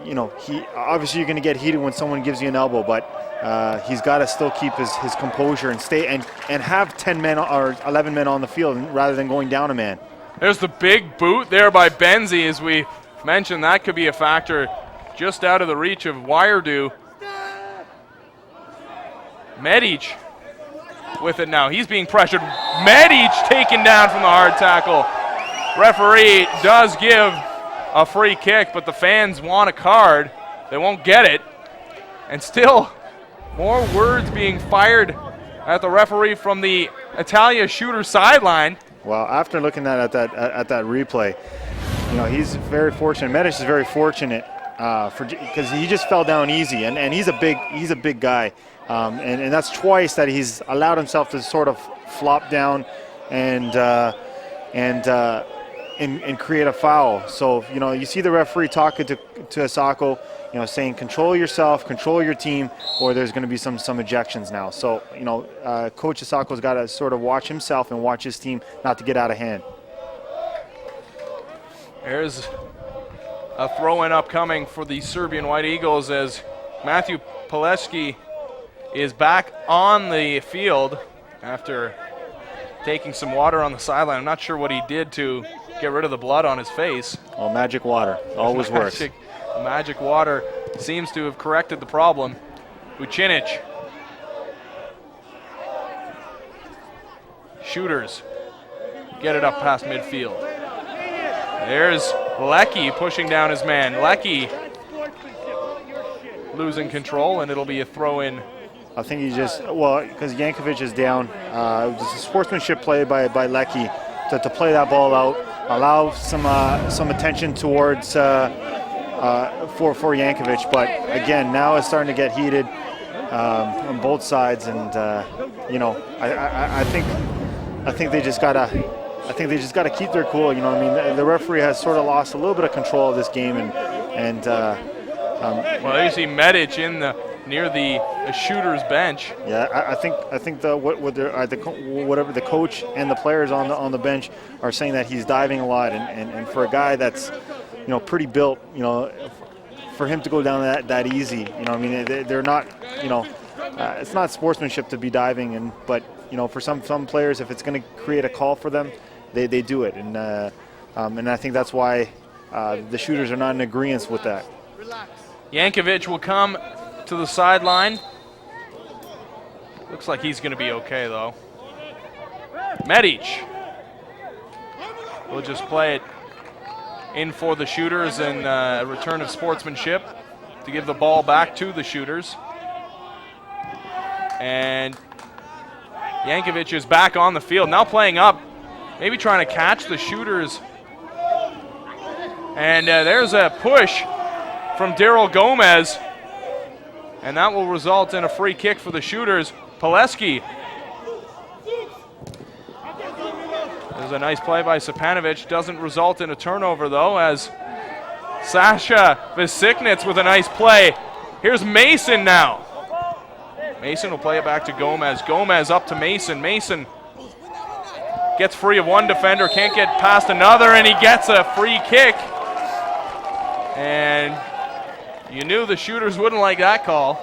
you know, obviously you're going to get heated when someone gives you an elbow, but he's got to still keep his composure and stay and have 10 men or 11 men on the field rather than going down a man. There's the big boot there by Benzie, as we mentioned. That could be a factor just out of the reach of Wiredu. Medic with it now. He's being pressured. Medic taken down from the hard tackle. Referee does give a free kick, but the fans want a card. They won't get it. And still more words being fired at the referee from the Italia shooter sideline. Well, after looking at that replay, you know, he's very fortunate. Medic is very fortunate because he just fell down easy, and he's a big guy. And that's twice that he's allowed himself to sort of flop down and create a foul. So, you know, you see the referee talking to Asako, you know, saying control yourself, control your team, or there's going to be some ejections now. So, you know, Coach Asako's got to sort of watch himself and watch his team not to get out of hand. There's a throw-in upcoming for the Serbian White Eagles as Matthew Pileski is back on the field after taking some water on the sideline. I'm not sure what he did to get rid of the blood on his face. Oh, magic water always works. Magic water seems to have corrected the problem. Vucinic. Shooters get it up past midfield. There's Lecky pushing down his man. Lecky losing control, and it'll be a throw-in. I think he just, well, because Yankovic is down, it was a sportsmanship play by Lecky to play that ball out, allow some attention towards for Yankovic. But again, now it's starting to get heated on both sides, and you know, I think they just gotta keep their cool. You know, I mean, the referee has sort of lost a little bit of control of this game, and well, you see Medic in near the shooter's bench. Yeah, I think whatever the coach and the players on the bench are saying that he's diving a lot, and for a guy that's, you know, pretty built, you know, for him to go down that easy, you know, I mean, they're not, you know, it's not sportsmanship to be diving, but you know, for some players, if it's going to create a call for them, they do it, and I think that's why the shooters are not in agreement with that. Yankovic will come to the sideline. Looks like he's going to be okay, though. Medic will just play it in for the shooters, and a return of sportsmanship to give the ball back to the shooters. And Yankovic is back on the field, now playing up, maybe trying to catch the shooters. And there's a push from Daryl Gomez, and that will result in a free kick for the shooters. Pileski. There's a nice play by Sapanovic. Doesn't result in a turnover, though, as Sasha Visiknitz with a nice play. Here's Mason now. Mason will play it back to Gomez. Gomez up to Mason. Mason gets free of one defender, can't get past another, and he gets a free kick. And you knew the shooters wouldn't like that call.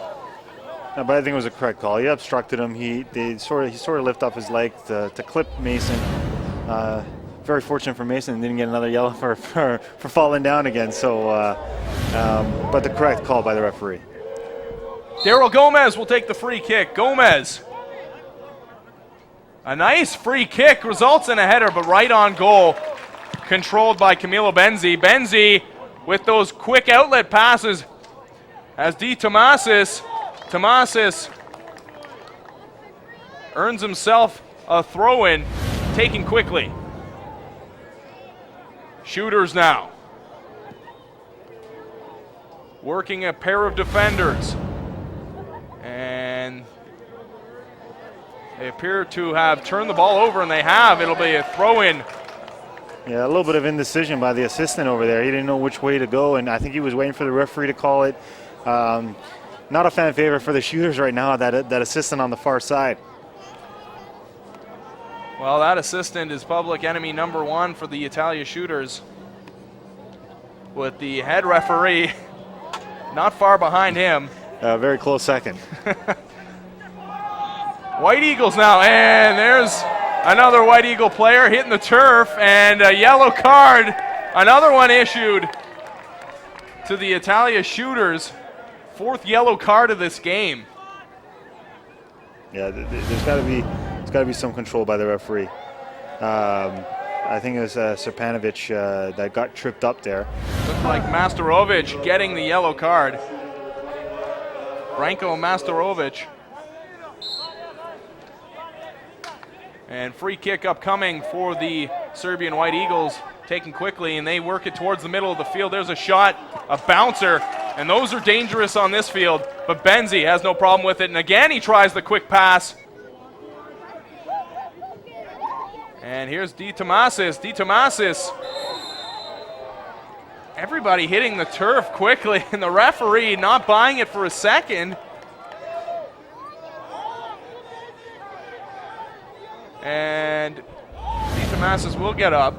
No, but I think it was a correct call. He obstructed him. He sort of lifted up his leg to clip Mason. Very fortunate for Mason, didn't get another yellow for falling down again. So, but the correct call by the referee. Daryl Gomez will take the free kick. Gomez. A nice free kick results in a header, but right on goal. Controlled by Camilo Benzi. Benzi with those quick outlet passes as D. Tomasis earns himself a throw-in, taken quickly. Shooters now. Working a pair of defenders. And they appear to have turned the ball over, and they have. It'll be a throw-in. Yeah, a little bit of indecision by the assistant over there. He didn't know which way to go, and I think he was waiting for the referee to call it. Not a fan favorite for the shooters right now, that assistant on the far side. Well, that assistant is public enemy number 1 for the Italia shooters, with the head referee not far behind him. Very close second. White Eagles now, and there's another White Eagle player hitting the turf, and a yellow card, another one issued to the Italia shooters. 4th yellow card of this game. Yeah, there's got to be some control by the referee. I think it was Serpanovic that got tripped up there. Looked like Masterovic getting the yellow card. Branko Masterovic. And free kick upcoming for the Serbian White Eagles, taken quickly, and they work it towards the middle of the field. There's a shot, a bouncer, and those are dangerous on this field, but Benzi has no problem with it, and again he tries the quick pass. And here's D. Tomasis. D. Tomasis. Everybody hitting the turf quickly, and the referee not buying it for a second. And D. Tomasis will get up,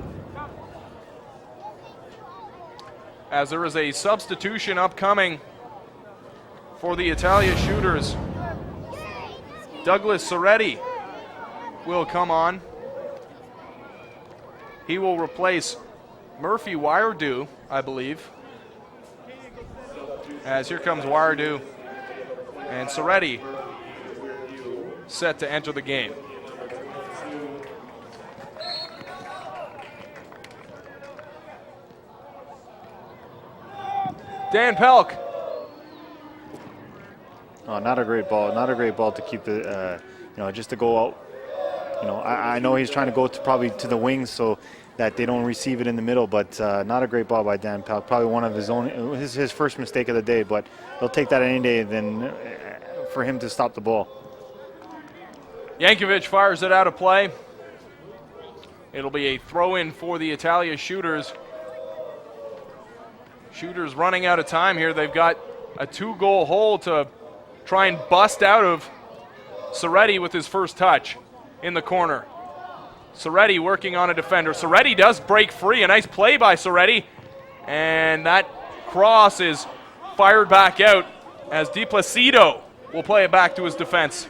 as there is a substitution upcoming for the Italia shooters. Douglas Soretti will come on. He will replace Murphy Wiredu, I believe. As here comes Wiredu, and Soretti set to enter the game. Dan Pelk. Oh, not a great ball. Not a great ball to keep the, just to go out. I know he's trying to go probably to the wings so that they don't receive it in the middle, but not a great ball by Dan Pelk. Probably one of his first mistake of the day, but they'll take that any day than for him to stop the ball. Yankovic fires it out of play. It'll be a throw-in for the Italia shooters. Shooters running out of time here. They've got a 2-goal hole to try and bust out of. Soretti with his first touch in the corner. Soretti working on a defender. Soretti does break free. A nice play by Soretti. And that cross is fired back out as Di Placido will play it back to his defense.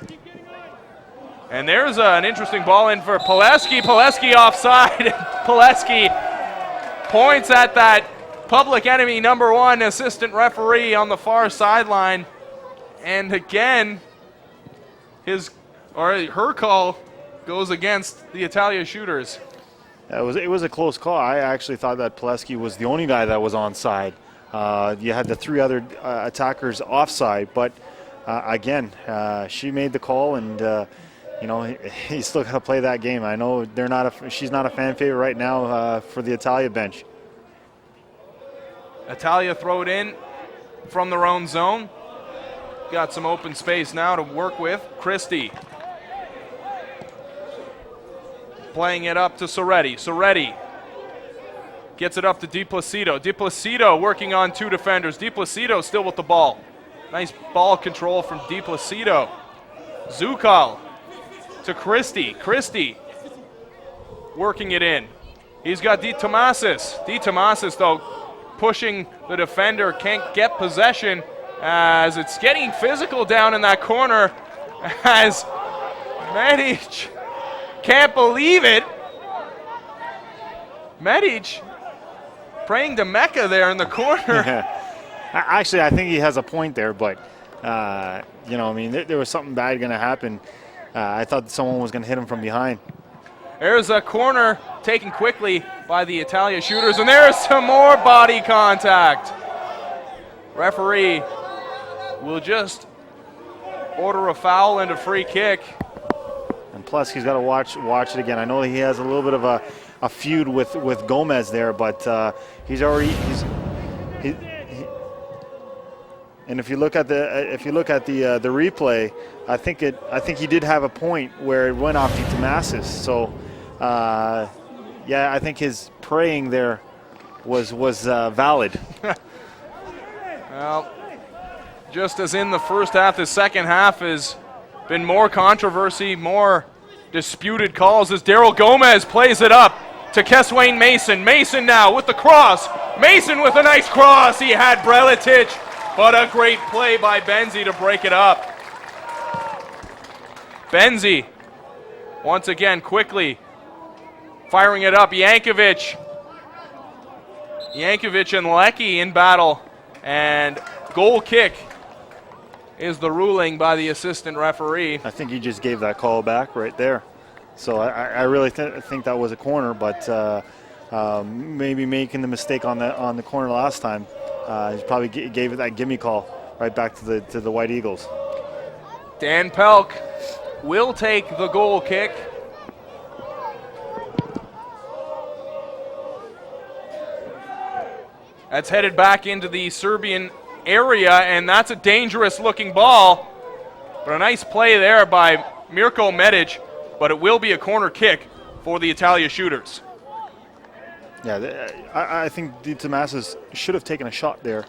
And there's an interesting ball in for Pileski. Pileski offside. Pileski points at that public enemy number 1 assistant referee on the far sideline. And again, her call goes against the Italia shooters. It was a close call. I actually thought that Pileski was the only guy that was onside. You had the 3 other attackers offside, but again, she made the call, and he's still got to play that game. I know she's not a fan favorite right now for the Italia bench. Italia throw it in from their own zone. Got some open space now to work with. Christie playing it up to Soretti. Soretti gets it up to Di Placido. Di Placido working on 2 defenders. Di Placido still with the ball. Nice ball control from Di Placido. Zukal to Christie. Christie working it in. He's got Di Tomasis. Di Tomasis, though, pushing the defender, can't get possession as it's getting physical down in that corner as Medic can't believe it. Medic praying to Mecca there in the corner. Actually, I think he has a point there, but You know, I mean, there was something bad going to happen. I thought someone was going to hit him from behind. There's a corner taken quickly by the Italia shooters, and there's some more body contact. Referee will just order a foul and a free kick. And plus, he's got to watch it again. I know he has a little bit of a feud with Gomez there, but he's already and if you look at the replay, I think he did have a point where it went off to Tomasis. So yeah, I think his praying there was valid. Well, just as in the first half, the second half has been more controversy, more disputed calls as Daryl Gomez plays it up to Keswain Mason. Mason now with the cross. Mason with a nice cross. He had Brelitic, but a great play by Benzi to break it up. Benzi, once again, quickly firing it up. Yankovic and Lecky in battle, and goal kick is the ruling by the assistant referee. I think he just gave that call back right there. So I really think that was a corner, but maybe making the mistake on the corner last time, he probably gave it that gimme call right back to the White Eagles. Dan Pelk will take the goal kick. That's headed back into the Serbian area, and that's a dangerous looking ball. But a nice play there by Mirko Medic, but it will be a corner kick for the Italia shooters. Yeah, I think Di Tomasis should have taken a shot there.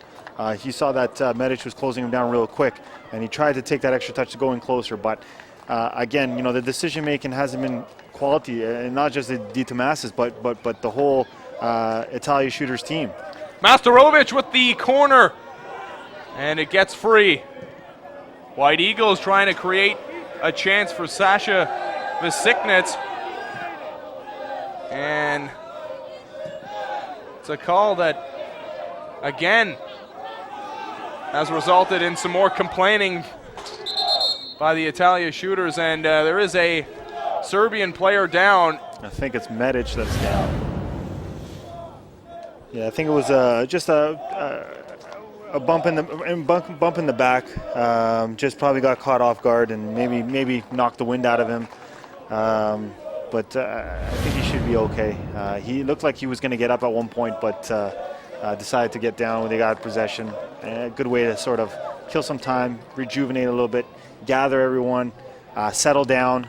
He saw that Medic was closing him down real quick, and he tried to take that extra touch to go in closer. But again, you know, the decision making hasn't been quality, and not just the Di Tomasis, but the whole Italia shooters team. Masterovic with the corner, and it gets free. White Eagles trying to create a chance for Sasha Vesiknets, and it's a call that, again, has resulted in some more complaining by the Italia shooters, and there is a Serbian player down. I think it's Medic that's down. Yeah, I think it was just a bump in the back. Just probably got caught off guard and maybe knocked the wind out of him. But I think he should be okay. He looked like he was going to get up at one point, but decided to get down when they got possession. A good way to sort of kill some time, rejuvenate a little bit, gather everyone, settle down,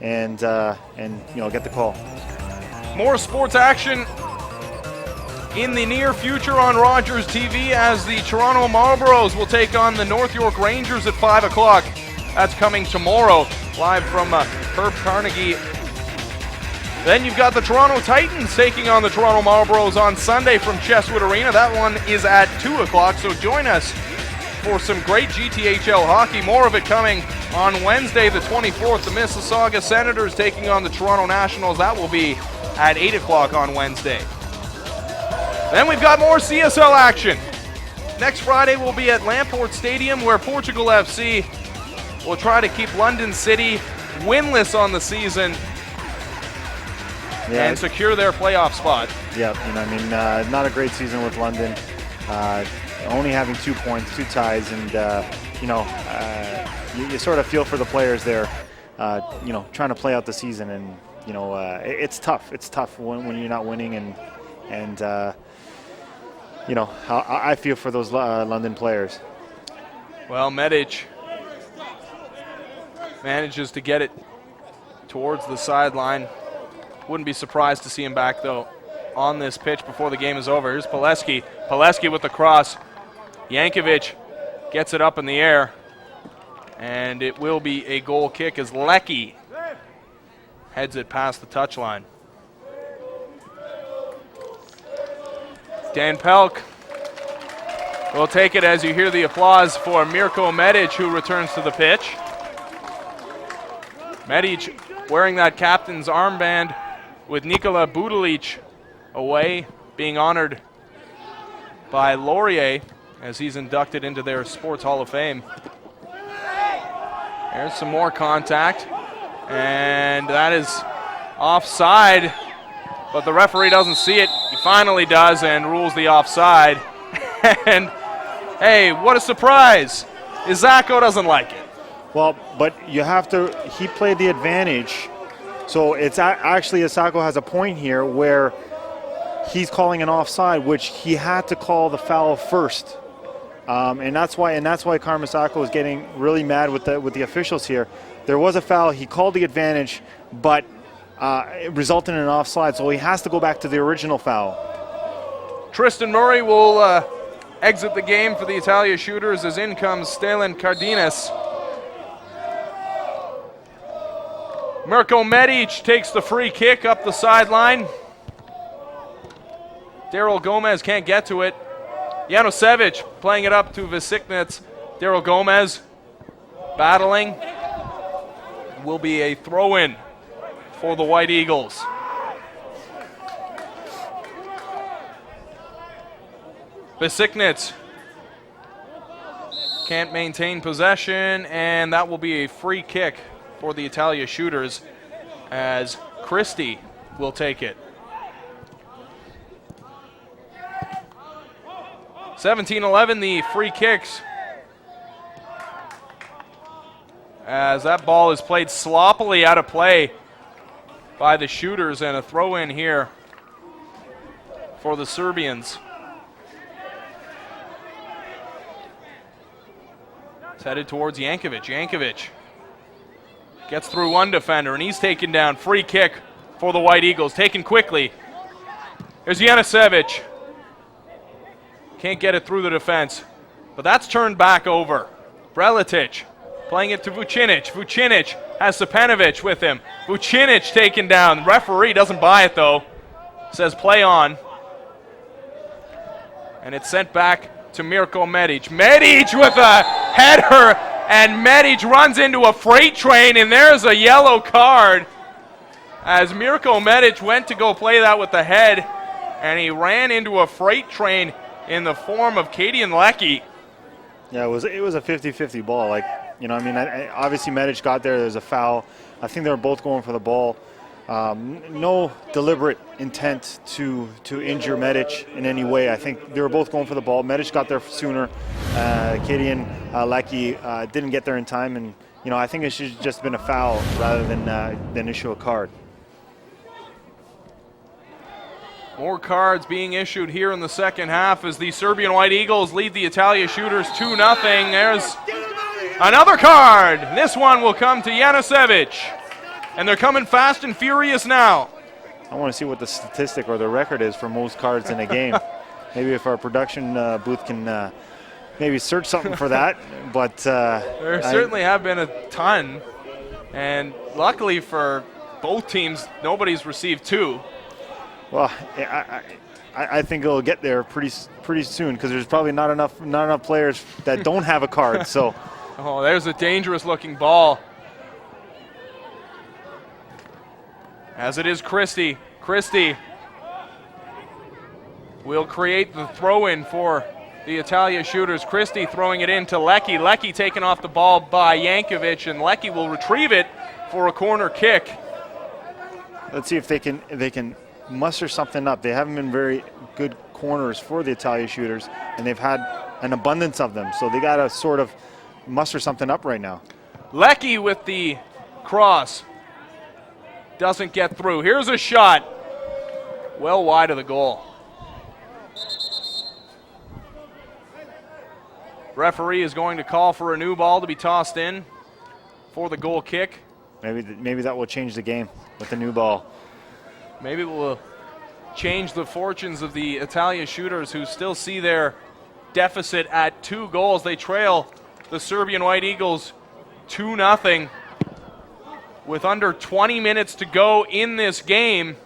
and you know, get the call. More sports action in the near future on Rogers TV as the Toronto Marlboros will take on the North York Rangers at 5 o'clock. That's coming tomorrow, live from Herb Carnegie. Then you've got the Toronto Titans taking on the Toronto Marlboros on Sunday from Chesswood Arena. That one is at 2 o'clock, so join us for some great GTHL hockey. More of it coming on Wednesday the 24th. The Mississauga Senators taking on the Toronto Nationals. That will be at 8 o'clock on Wednesday. Then we've got more CSL action. Next Friday we'll be at Lamport Stadium, where Portugal FC will try to keep London City winless on the season and secure their playoff spot. Yeah, you know, I mean, not a great season with London. Only having 2 points, 2 ties, and you know, you sort of feel for the players there. You know, trying to play out the season, and you know, it's tough. It's tough when you're not winning, and you know, I feel for those London players. Well, Medic manages to get it towards the sideline. Wouldn't be surprised to see him back, though, on this pitch before the game is over. Here's Pileski. Pileski with the cross. Yankovic gets it up in the air, and it will be a goal kick as Lecky heads it past the touchline. Dan Pelk will take it as you hear the applause for Mirko Medic, who returns to the pitch. Medic wearing that captain's armband with Nikola Budalic away, being honored by Laurier. as he's inducted into their Sports Hall of Fame. There's some more contact, and that is offside, but the referee doesn't see it. He finally does and rules the offside. And hey, what a surprise. Isako doesn't like it. Well, but you have to, he played the advantage. So it's actually Isako has a point here where he's calling an offside, which he had to call the foul first. And that's why Karmasako is getting really mad with the officials here. There was a foul, he called the advantage, but it resulted in an offside, so he has to go back to the original foul. Tristan Murray will exit the game for the Italia Shooters as in comes Stelen Cardenas. Mirko Medic takes the free kick up the sideline. Daryl Gomez can't get to it. Janosevic playing it up to Vesiknets. Daryl Gomez battling. Will be a throw-in for the White Eagles. Vesiknets can't maintain possession, and that will be a free kick for the Italia Shooters as Christie will take it. 17-11 the free kicks as that ball is played sloppily out of play by the Shooters, and a throw in here for the Serbians. It's headed towards Jankovic. Jankovic gets through one defender and he's taken down. Free kick for the White Eagles, taken quickly. Here's Janosevic. Can't get it through the defense, but that's turned back over. Breletic playing it to Vucinic. Vucinic has Stepanovic with him. Vucinic taken down. The referee doesn't buy it though. Says play on. And it's sent back to Mirko Medic. Medic with a header, and Medic runs into a freight train, and there's a yellow card as Mirko Medic went to go play that with the head, and he ran into a freight train in the form of Kadian Leckie. Yeah, it was a 50-50 ball. Like, you know, I mean, obviously Medic got there. There's a foul. I think they were both going for the ball. No deliberate intent to injure Medic in any way. I think they were both going for the ball. Medic got there sooner. Kadian Leckie didn't get there in time, and you know, I think it should have just been a foul rather than issue a card. More cards being issued here in the second half as the Serbian White Eagles lead the Italia Shooters 2-0. There's another card. This one will come to Janosevic. And they're coming fast and furious now. I want to see what the statistic or the record is for most cards in a game. Maybe if our production booth can maybe search something for that. But there certainly have been a ton. And luckily for both teams, nobody's received two. Well, I think it'll get there pretty soon because there's probably not enough players that don't have a card. So, oh, there's a dangerous-looking ball. As it is Christie. Christie will create the throw-in for the Italia Shooters. Christie throwing it into Leckie. Leckie taken off the ball by Jankovic, and Leckie will retrieve it for a corner kick. Let's see if they can muster something up. They haven't been very good corners for the Italia Shooters, and they've had an abundance of them. So they got to sort of muster something up right now. Leckie with the cross. Doesn't get through. Here's a shot. Well wide of the goal. Referee is going to call for a new ball to be tossed in for the goal kick. Maybe that will change the game with the new ball. Maybe it will change the fortunes of the Italia Shooters, who still see their deficit at 2 goals. They trail the Serbian White Eagles 2-0 with under 20 minutes to go in this game.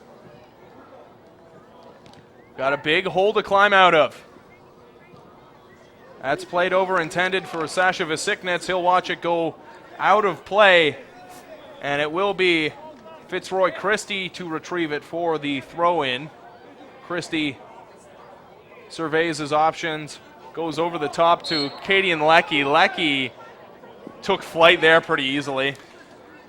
Got a big hole to climb out of. That's played over, intended for Sasha Vesiknets. He'll watch it go out of play, and it will be Fitzroy Christie to retrieve it for the throw-in. Christie surveys his options, Goes over the top to Katie and Lecky. Lecky took flight there pretty easily.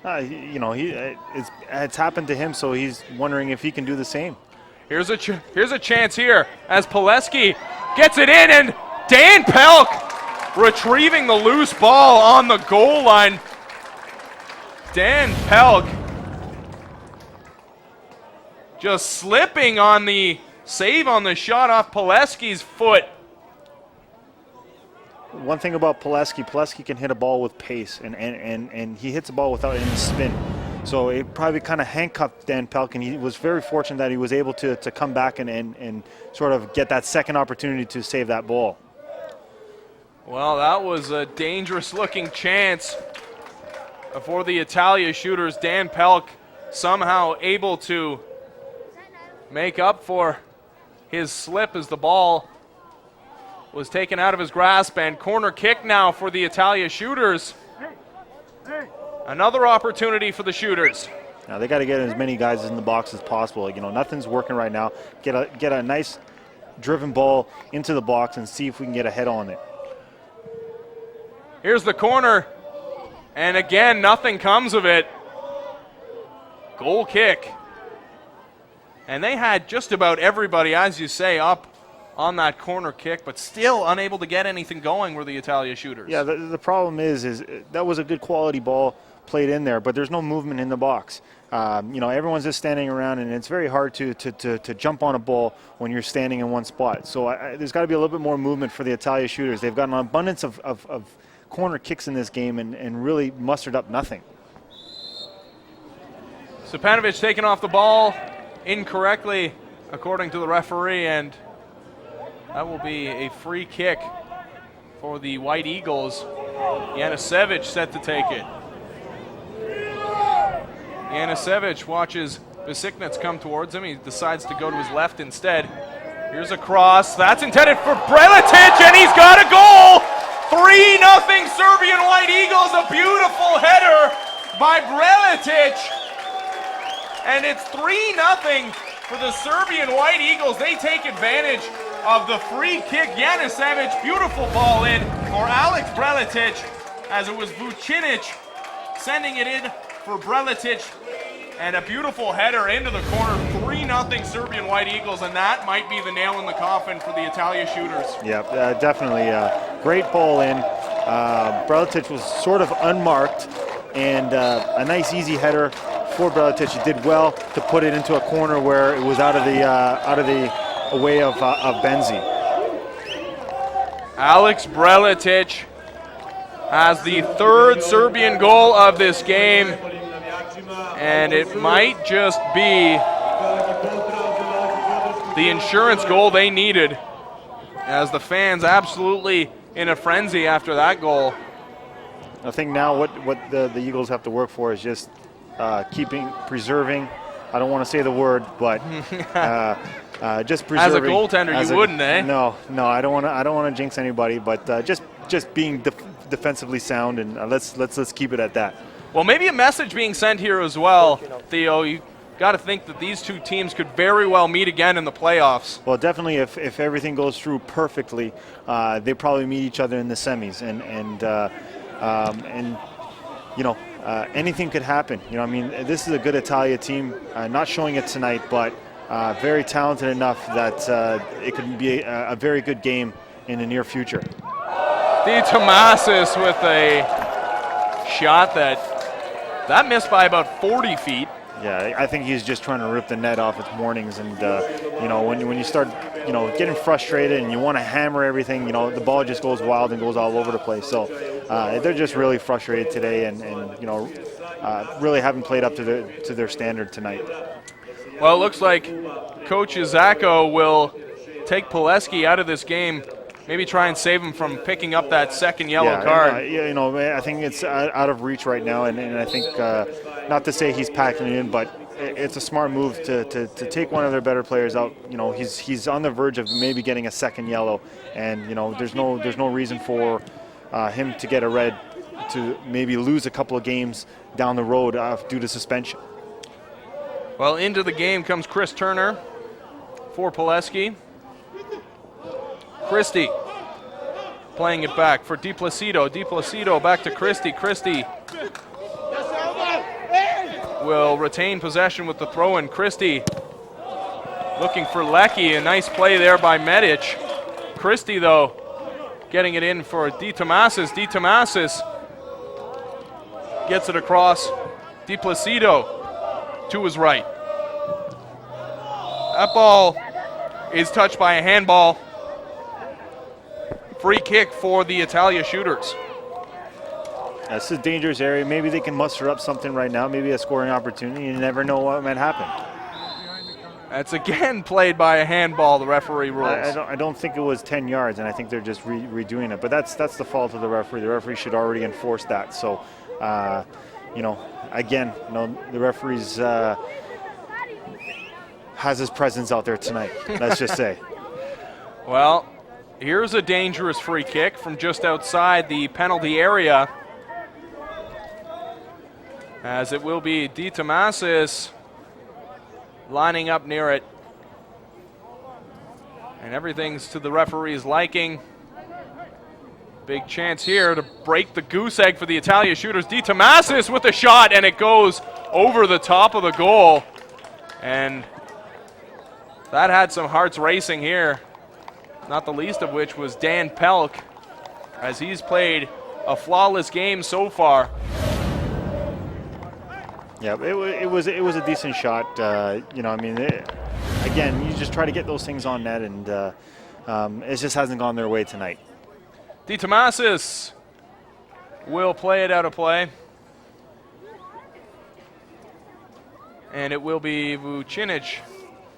You know, it's happened to him, so he's wondering if he can do the same. Here's a chance here as Pileski gets it in, and Dan Pelk retrieving the loose ball on the goal line. Dan Pelk just slipping on the save on the shot off Pileski's foot. One thing about Pileski can hit a ball with pace, and he hits a ball without any spin. So it probably kind of handcuffed Dan Pelk, and he was very fortunate that he was able to come back and sort of get that second opportunity to save that ball. Well, that was a dangerous-looking chance for the Italia shooters. Dan Pelk somehow able to make up for his slip as the ball was taken out of his grasp, and corner kick now for the Italia shooters. Another opportunity for the shooters. Now they got to get as many guys in the box as possible. You know, nothing's working right now. Get a nice driven ball into the box and see if we can get a head on it. Here's the corner, and again, nothing comes of it. Goal kick. And they had just about everybody, as you say, up on that corner kick, but still unable to get anything going were the Italia shooters. Yeah, the problem is that was a good quality ball played in there, but there's no movement in the box. You know, everyone's just standing around, and it's very hard to jump on a ball when you're standing in one spot. So there's got to be a little bit more movement for the Italia shooters. They've got an abundance of corner kicks in this game and really mustered up nothing. Stepanovic taking off the ball incorrectly, according to the referee, and that will be a free kick for the White Eagles. Yanusevic set to take it. Yanusevic watches Besiknets come towards him. He decides to go to his left instead. Here's a cross. That's intended for Breletic, and he's got a goal! 3-0 Serbian White Eagles. A beautiful header by Breletic. And it's 3-0 for the Serbian White Eagles. They take advantage of the free kick. Yanusevic, beautiful ball in for Alex Breletic, as it was Vucinic sending it in for Breletic, and a beautiful header into the corner. 3-0 Serbian White Eagles, and that might be the nail in the coffin for the Italia shooters. Yeah, definitely. Great ball in. Breletic was sort of unmarked, and a nice easy header for Breletic. He did well to put it into a corner where it was out of the way of Benzi. Alex Breletic has the third Serbian goal of this game, and it might just be the insurance goal they needed, as the fans absolutely in a frenzy after that goal. I think now what the Eagles have to work for is just preserving. I don't want to say the word, but just preserving. As a goaltender, you wouldn't, eh? No, I don't want to jinx anybody, but just being defensively sound, and let's keep it at that. Well, maybe a message being sent here as well, Theo. You got to think that these two teams could very well meet again in the playoffs. Well, definitely, if everything goes through perfectly, they probably meet each other in the semis, and you know, anything could happen. You know, I mean, this is a good Italia team, not showing it tonight, but very talented enough that it could be a very good game in the near future. Di Tomasis with a shot that missed by about 40 feet. Yeah, I think he's just trying to rip the net off its moorings, and you know, when you start, you know, getting frustrated and you want to hammer everything, you know, the ball just goes wild and goes all over the place. So they're just really frustrated today, and you know, really haven't played up to their standard tonight. Well, it looks like Coach Izako will take Pileski out of this game. Maybe try and save him from picking up that second yellow card. Yeah, you know, I think it's out of reach right now, and I think, not to say he's packing it in, but it's a smart move to take one of their better players out. You know, he's on the verge of maybe getting a second yellow, and you know, there's no reason for him to get a red to maybe lose a couple of games down the road due to suspension. Well, into the game comes Chris Turner for Pileski. Christie Playing it back for DiPlacido. DiPlacido back to Christie. Christie will retain possession with the throw-in. Christie looking for Leckie. A nice play there by Medic. Christie, though, getting it in for DiTomasis. DiTomasis gets it across. DiPlacido to his right. That ball is touched by a handball. Free kick for the Italia shooters. This is a dangerous area. Maybe they can muster up something right now, maybe a scoring opportunity. You never know what might happen. That's again played by a handball, the referee rules. I don't think it was 10 yards, and I think they're just redoing it. But that's the fault of the referee. The referee should already enforce that. So, again, the referee's has his presence out there tonight, let's just say. Well, here's a dangerous free kick from just outside the penalty area, as it will be DiTomasis lining up near it. And everything's to the referee's liking. Big chance here to break the goose egg for the Italia shooters. DiTomasis with a shot, and it goes over the top of the goal. And that had some hearts racing here, not the least of which was Dan Pelk, as he's played a flawless game so far. Yeah, it was a decent shot. Again, you just try to get those things on net, and it just hasn't gone their way tonight. DiTomasis will play it out of play. And it will be Vucinic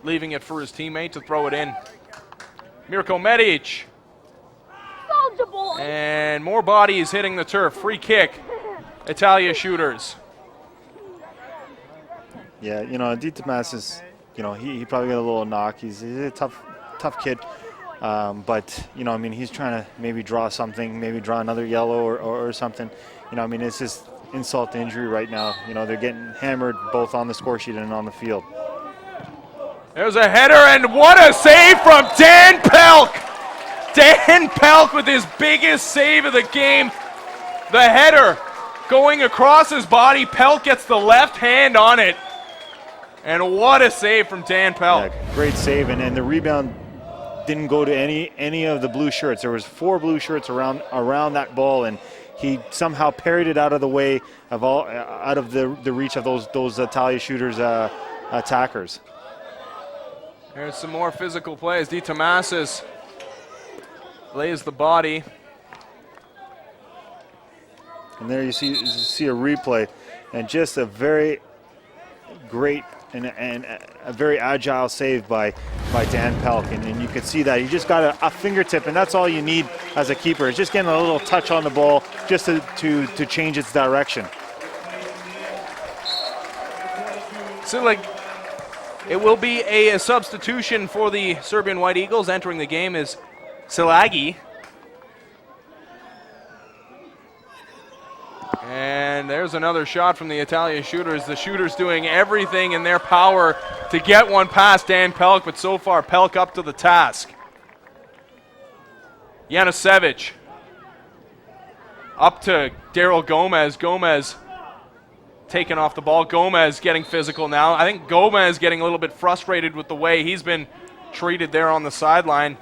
leaving it for his teammate to throw it in. Mirko Medic. And more bodies hitting the turf. Free kick, Italia shooters. Yeah, DiTomasis, he probably got a little knock. He's a tough kid. But, he's trying to maybe draw something, maybe draw another yellow or something. It's just insult to injury right now. They're getting hammered both on the score sheet and on the field. There's a header, and what a save from Dan Pelk! Dan Pelk with his biggest save of the game. The header going across his body. Pelk gets the left hand on it. And what a save from Dan Pelk. Yeah, great save, and the rebound didn't go to any of the blue shirts. There was 4 blue shirts around that ball, and he somehow parried it out of the way of out of the reach of those Italia shooters attackers. There's some more physical plays. DiTomasis lays the body. And there you see a replay, and just a very great and a very agile save by Dan Pelk. And you can see that he just got a fingertip, and that's all you need as a keeper. It's just getting a little touch on the ball just to change its direction. So, it will be a substitution for the Serbian White Eagles. Entering the game is Silagi. And there's another shot from the Italia shooters. The shooters doing everything in their power to get one past Dan Pelk, but so far Pelk up to the task. Janusevic up to Daryl Gomez. Gomez taken off the ball. Gomez getting physical now. I think Gomez getting a little bit frustrated with the way he's been treated there on the sideline.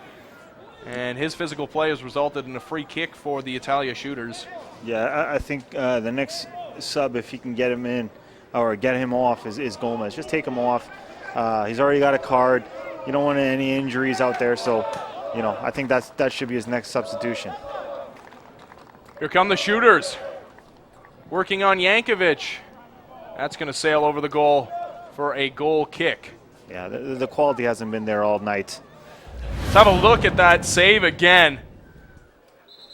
And his physical play has resulted in a free kick for the Italia shooters. Yeah, I think the next sub, if he can get him in or get him off, is Gomez. Just take him off. He's already got a card. You don't want any injuries out there, so I think that should be his next substitution. Here come the shooters. Working on Yankovic. That's going to sail over the goal for a goal kick. Yeah, the quality hasn't been there all night. Let's have a look at that save again.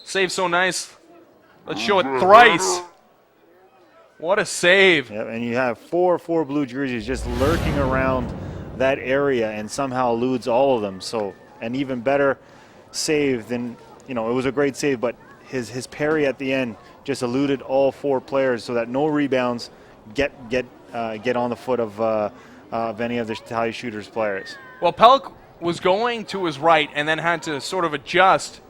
Save so nice. Let's show it thrice. What a save. Yeah, and you have four blue jerseys just lurking around that area and somehow eludes all of them. So an even better save than, it was a great save, but his parry at the end just eluded all 4 players so that no rebounds get on the foot of any of the Italia shooters players. Well, Pelk was going to his right and then had to sort of adjust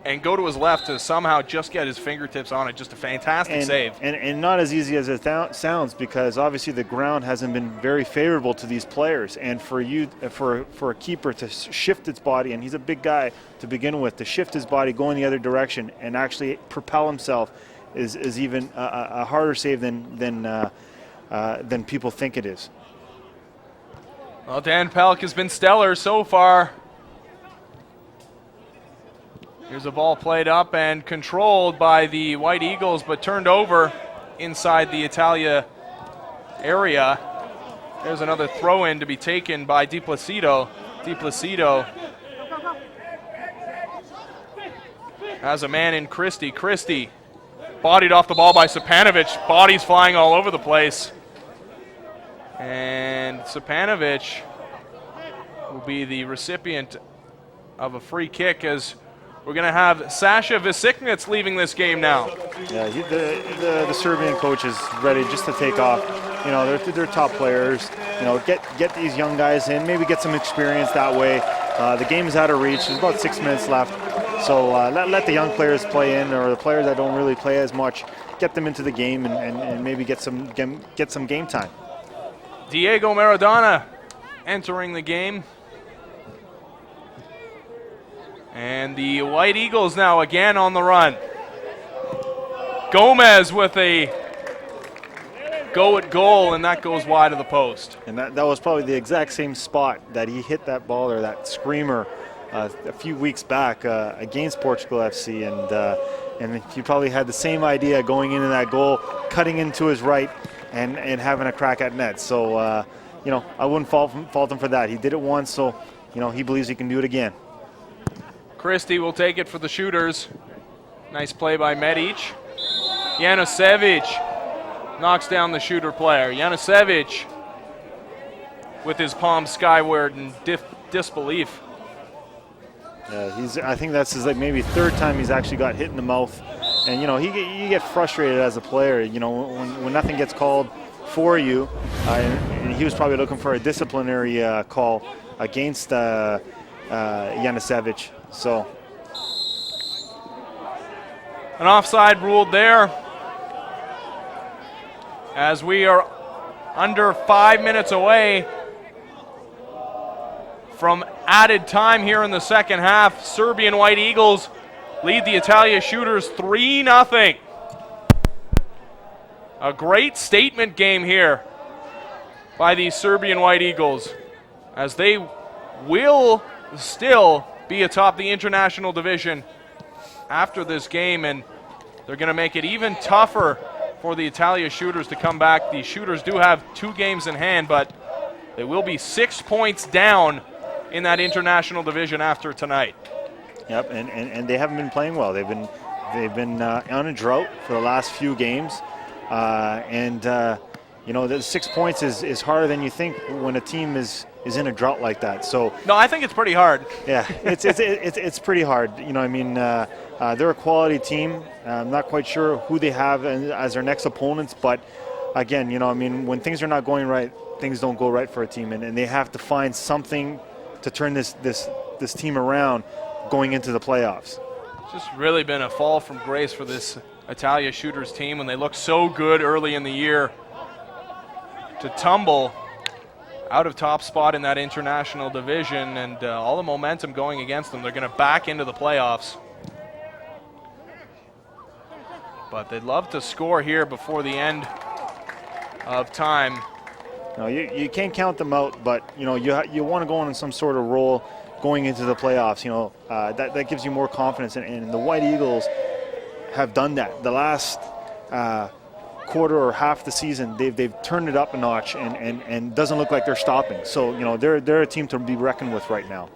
and go to his left to somehow just get his fingertips on it. Just a fantastic save. And not as easy as it sounds, because obviously the ground hasn't been very favorable to these players. And for a keeper to shift its body, and he's a big guy to begin with, to shift his body, go in the other direction, and actually propel himself is even a harder save than people think it is. Well, Dan Pelk has been stellar so far. Here's a ball played up and controlled by the White Eagles, but turned over inside the Italia area. There's another throw-in to be taken by Di Placido. Di Placido has a man in Christie. Christie bodied off the ball by Stepanovic. Bodies flying all over the place. And Stepanovic will be the recipient of a free kick, as we're going to have Sasha Visiknits leaving this game now. Yeah, the Serbian coach is ready just to take off. You know, they're top players. You know, get these young guys in, maybe get some experience that way. The game is out of reach. There's about 6 minutes left. So let the young players play in, or the players that don't really play as much, get them into the game and maybe get some game time. Diego Maradona entering the game. And the White Eagles now again on the run. Gomez with a go at goal, and that goes wide of the post. And that was probably the exact same spot that he hit that ball, or that screamer, a few weeks back against Portugal FC. And he probably had the same idea going into that goal, cutting into his right and having a crack at net. So, you know, I wouldn't fault him for that. He did it once, so, you know, he believes he can do it again. Christie will take it for the shooters. Nice play by Medic. Janusevic knocks down the shooter player. Janusevic with his palm skyward in disbelief. I think that's his maybe third time he's actually got hit in the mouth. And, you know, you get frustrated as a player, you know, when nothing gets called for you. And he was probably looking for a disciplinary call against Janusevic. So an offside ruled there, as we are under 5 minutes away from added time here in the second half. Serbian White Eagles lead the Italia Shooters 3-0. A great statement game here by the Serbian White Eagles, as they will still be atop the international division after this game, and they're going to make it even tougher for the Italia Shooters to come back. The Shooters do have 2 games in hand, but they will be 6 points down in that international division after tonight. Yep, and they haven't been playing well. They've been on a drought for the last few games, you know, the 6 points is harder than you think when a team is in a drought like that. So no, I think it's pretty hard. Yeah, it's pretty hard. You know, I mean, they're a quality team. I'm not quite sure who they have as their next opponents, but again, you know, I mean, when things are not going right, things don't go right for a team, and they have to find something to turn this team around going into the playoffs. It's just really been a fall from grace for this Italia Shooters team when they looked so good early in the year, to tumble out of top spot in that international division, and all the momentum going against them. They're going to back into the playoffs. But they'd love to score here before the end of time. No, you can't count them out, but you know, you want to go on some sort of roll going into the playoffs. You know, that gives you more confidence, and the White Eagles have done that. The last quarter or half the season, they've turned it up a notch, and doesn't look like they're stopping. So, you know, they're a team to be reckoned with right now.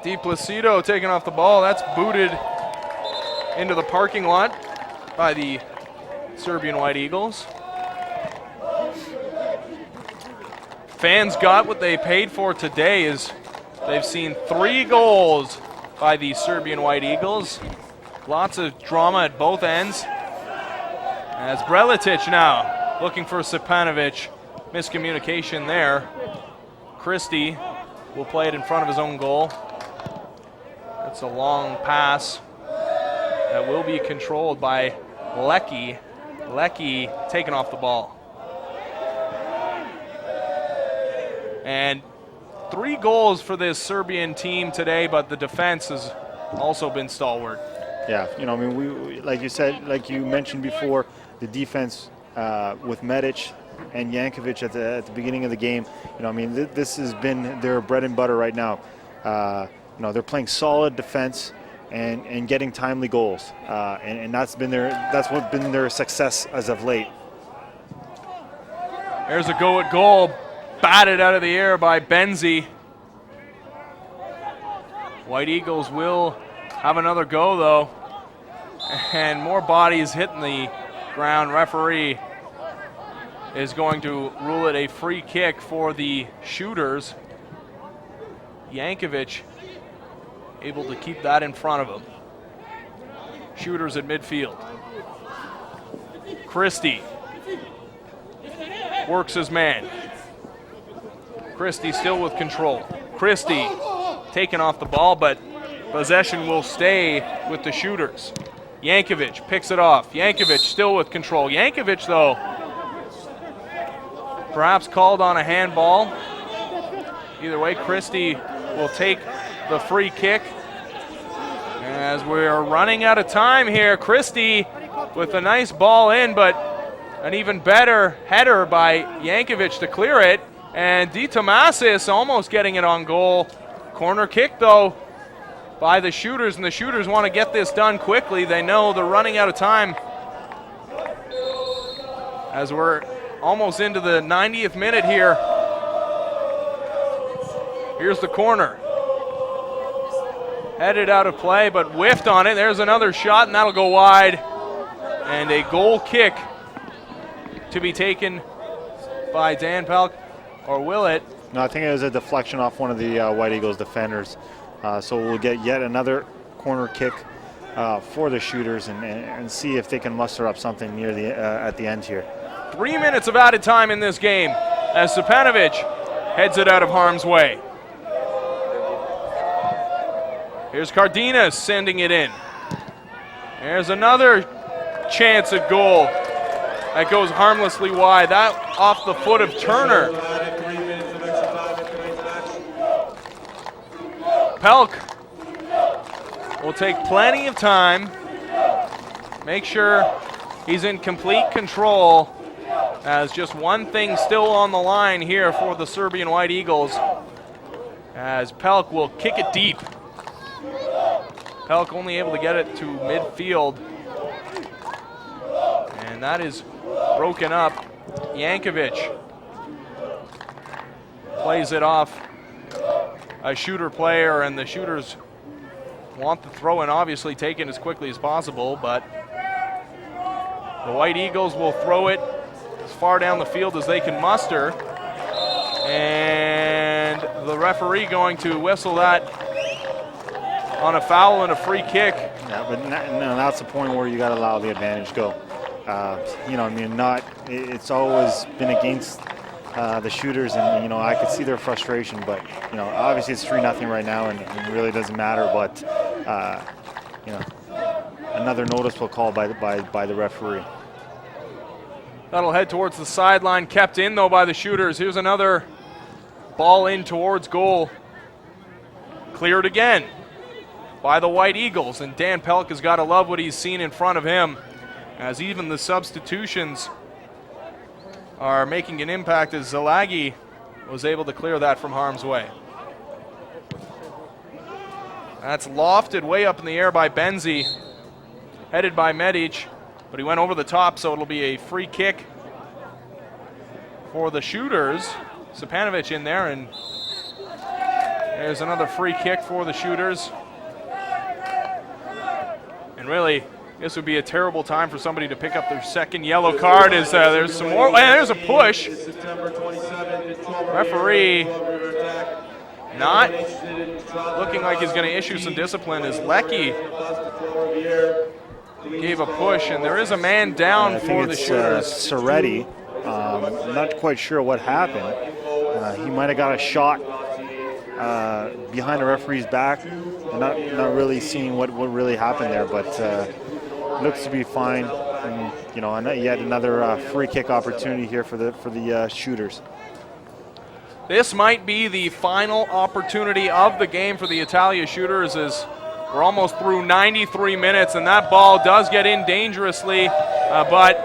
Di Placido taking off the ball. That's booted into the parking lot by the Serbian White Eagles. Fans got what they paid for today, as they've seen 3 goals by the Serbian White Eagles. Lots of drama at both ends. As Breletic now looking for Stepanovic. Miscommunication there. Christie will play it in front of his own goal. That's a long pass that will be controlled by Lecky. Lecky taking off the ball. And 3 goals for this Serbian team today, but the defense has also been stalwart. Yeah, you know, I mean, we like you said, like you mentioned before, the defense with Medic and Jankovic at the beginning of the game. You know, I mean, this has been their bread and butter right now. You know, they're playing solid defense and getting timely goals, and that's what's been their success as of late. There's a go at goal, batted out of the air by Benzie. White Eagles will have another go though, and more bodies hitting the ground. Referee is going to rule it a free kick for the Shooters. Jankovic able to keep that in front of him. Shooters at midfield. Christie works his man. Christie still with control. Christie taking off the ball, but possession will stay with the Shooters. Jankovic picks it off. Jankovic still with control. Jankovic, though, perhaps called on a handball. Either way, Christie will take the free kick. As we're running out of time here, Christie with a nice ball in, but an even better header by Jankovic to clear it. And Di Tomasis almost getting it on goal. Corner kick, though, by the Shooters, and the Shooters want to get this done quickly. They know they're running out of time as we're almost into the 90th minute here. Here's the corner. Headed out of play, but whiffed on it. There's another shot, and that'll go wide. And a goal kick to be taken by Dan Pelk, or will it? No, I think it was a deflection off one of the White Eagles defenders. So we'll get yet another corner kick for the Shooters and see if they can muster up something near the at the end here. 3 minutes of added time in this game as Stepanovic heads it out of harm's way. Here's Cardenas sending it in. There's another chance at goal that goes harmlessly wide. That off the foot of Turner. Pelk will take plenty of time, make sure he's in complete control, as just one thing still on the line here for the Serbian White Eagles, as Pelk will kick it deep. Pelk only able to get it to midfield, and that is broken up. Jankovic plays it off a Shooter player, and the Shooters want the throw-in obviously taken as quickly as possible, but the White Eagles will throw it as far down the field as they can muster, and the referee going to whistle that on a foul and a free kick. Yeah, but that's the point where you got to allow the advantage go. You know, I mean, it's always been against the Shooters, and you know, I could see their frustration, but you know, obviously it's 3-0 right now, and it really doesn't matter. But you know, another noticeable call by the referee. That'll head towards the sideline, kept in though by the Shooters. Here's another ball in towards goal, cleared again by the White Eagles, and Dan Pelk has got to love what he's seen in front of him, as even the substitutions are making an impact, as Zalagi was able to clear that from harm's way. That's lofted way up in the air by Benzie, headed by Medic, but he went over the top, so it'll be a free kick for the Shooters. Stepanovic in there, and there's another free kick for the Shooters. And really, this would be a terrible time for somebody to pick up their second yellow card. As there's some more, and there's a push. Referee not looking like he's going to issue some discipline, as Lecky gave a push, and there is a man down for the Shooters. Soretti. I'm not quite sure what happened. He might have got a shot behind the referee's back. I'm not really seeing what really happened there, but looks to be fine. And yet another free kick opportunity here for the shooters. This might be the final opportunity of the game for the Italia shooters, as we're almost through 93 minutes, and that ball does get in dangerously, but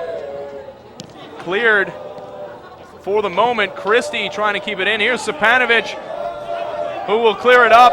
cleared for the moment. Christie trying to keep it in. Here's Sapanovic, who will clear it up.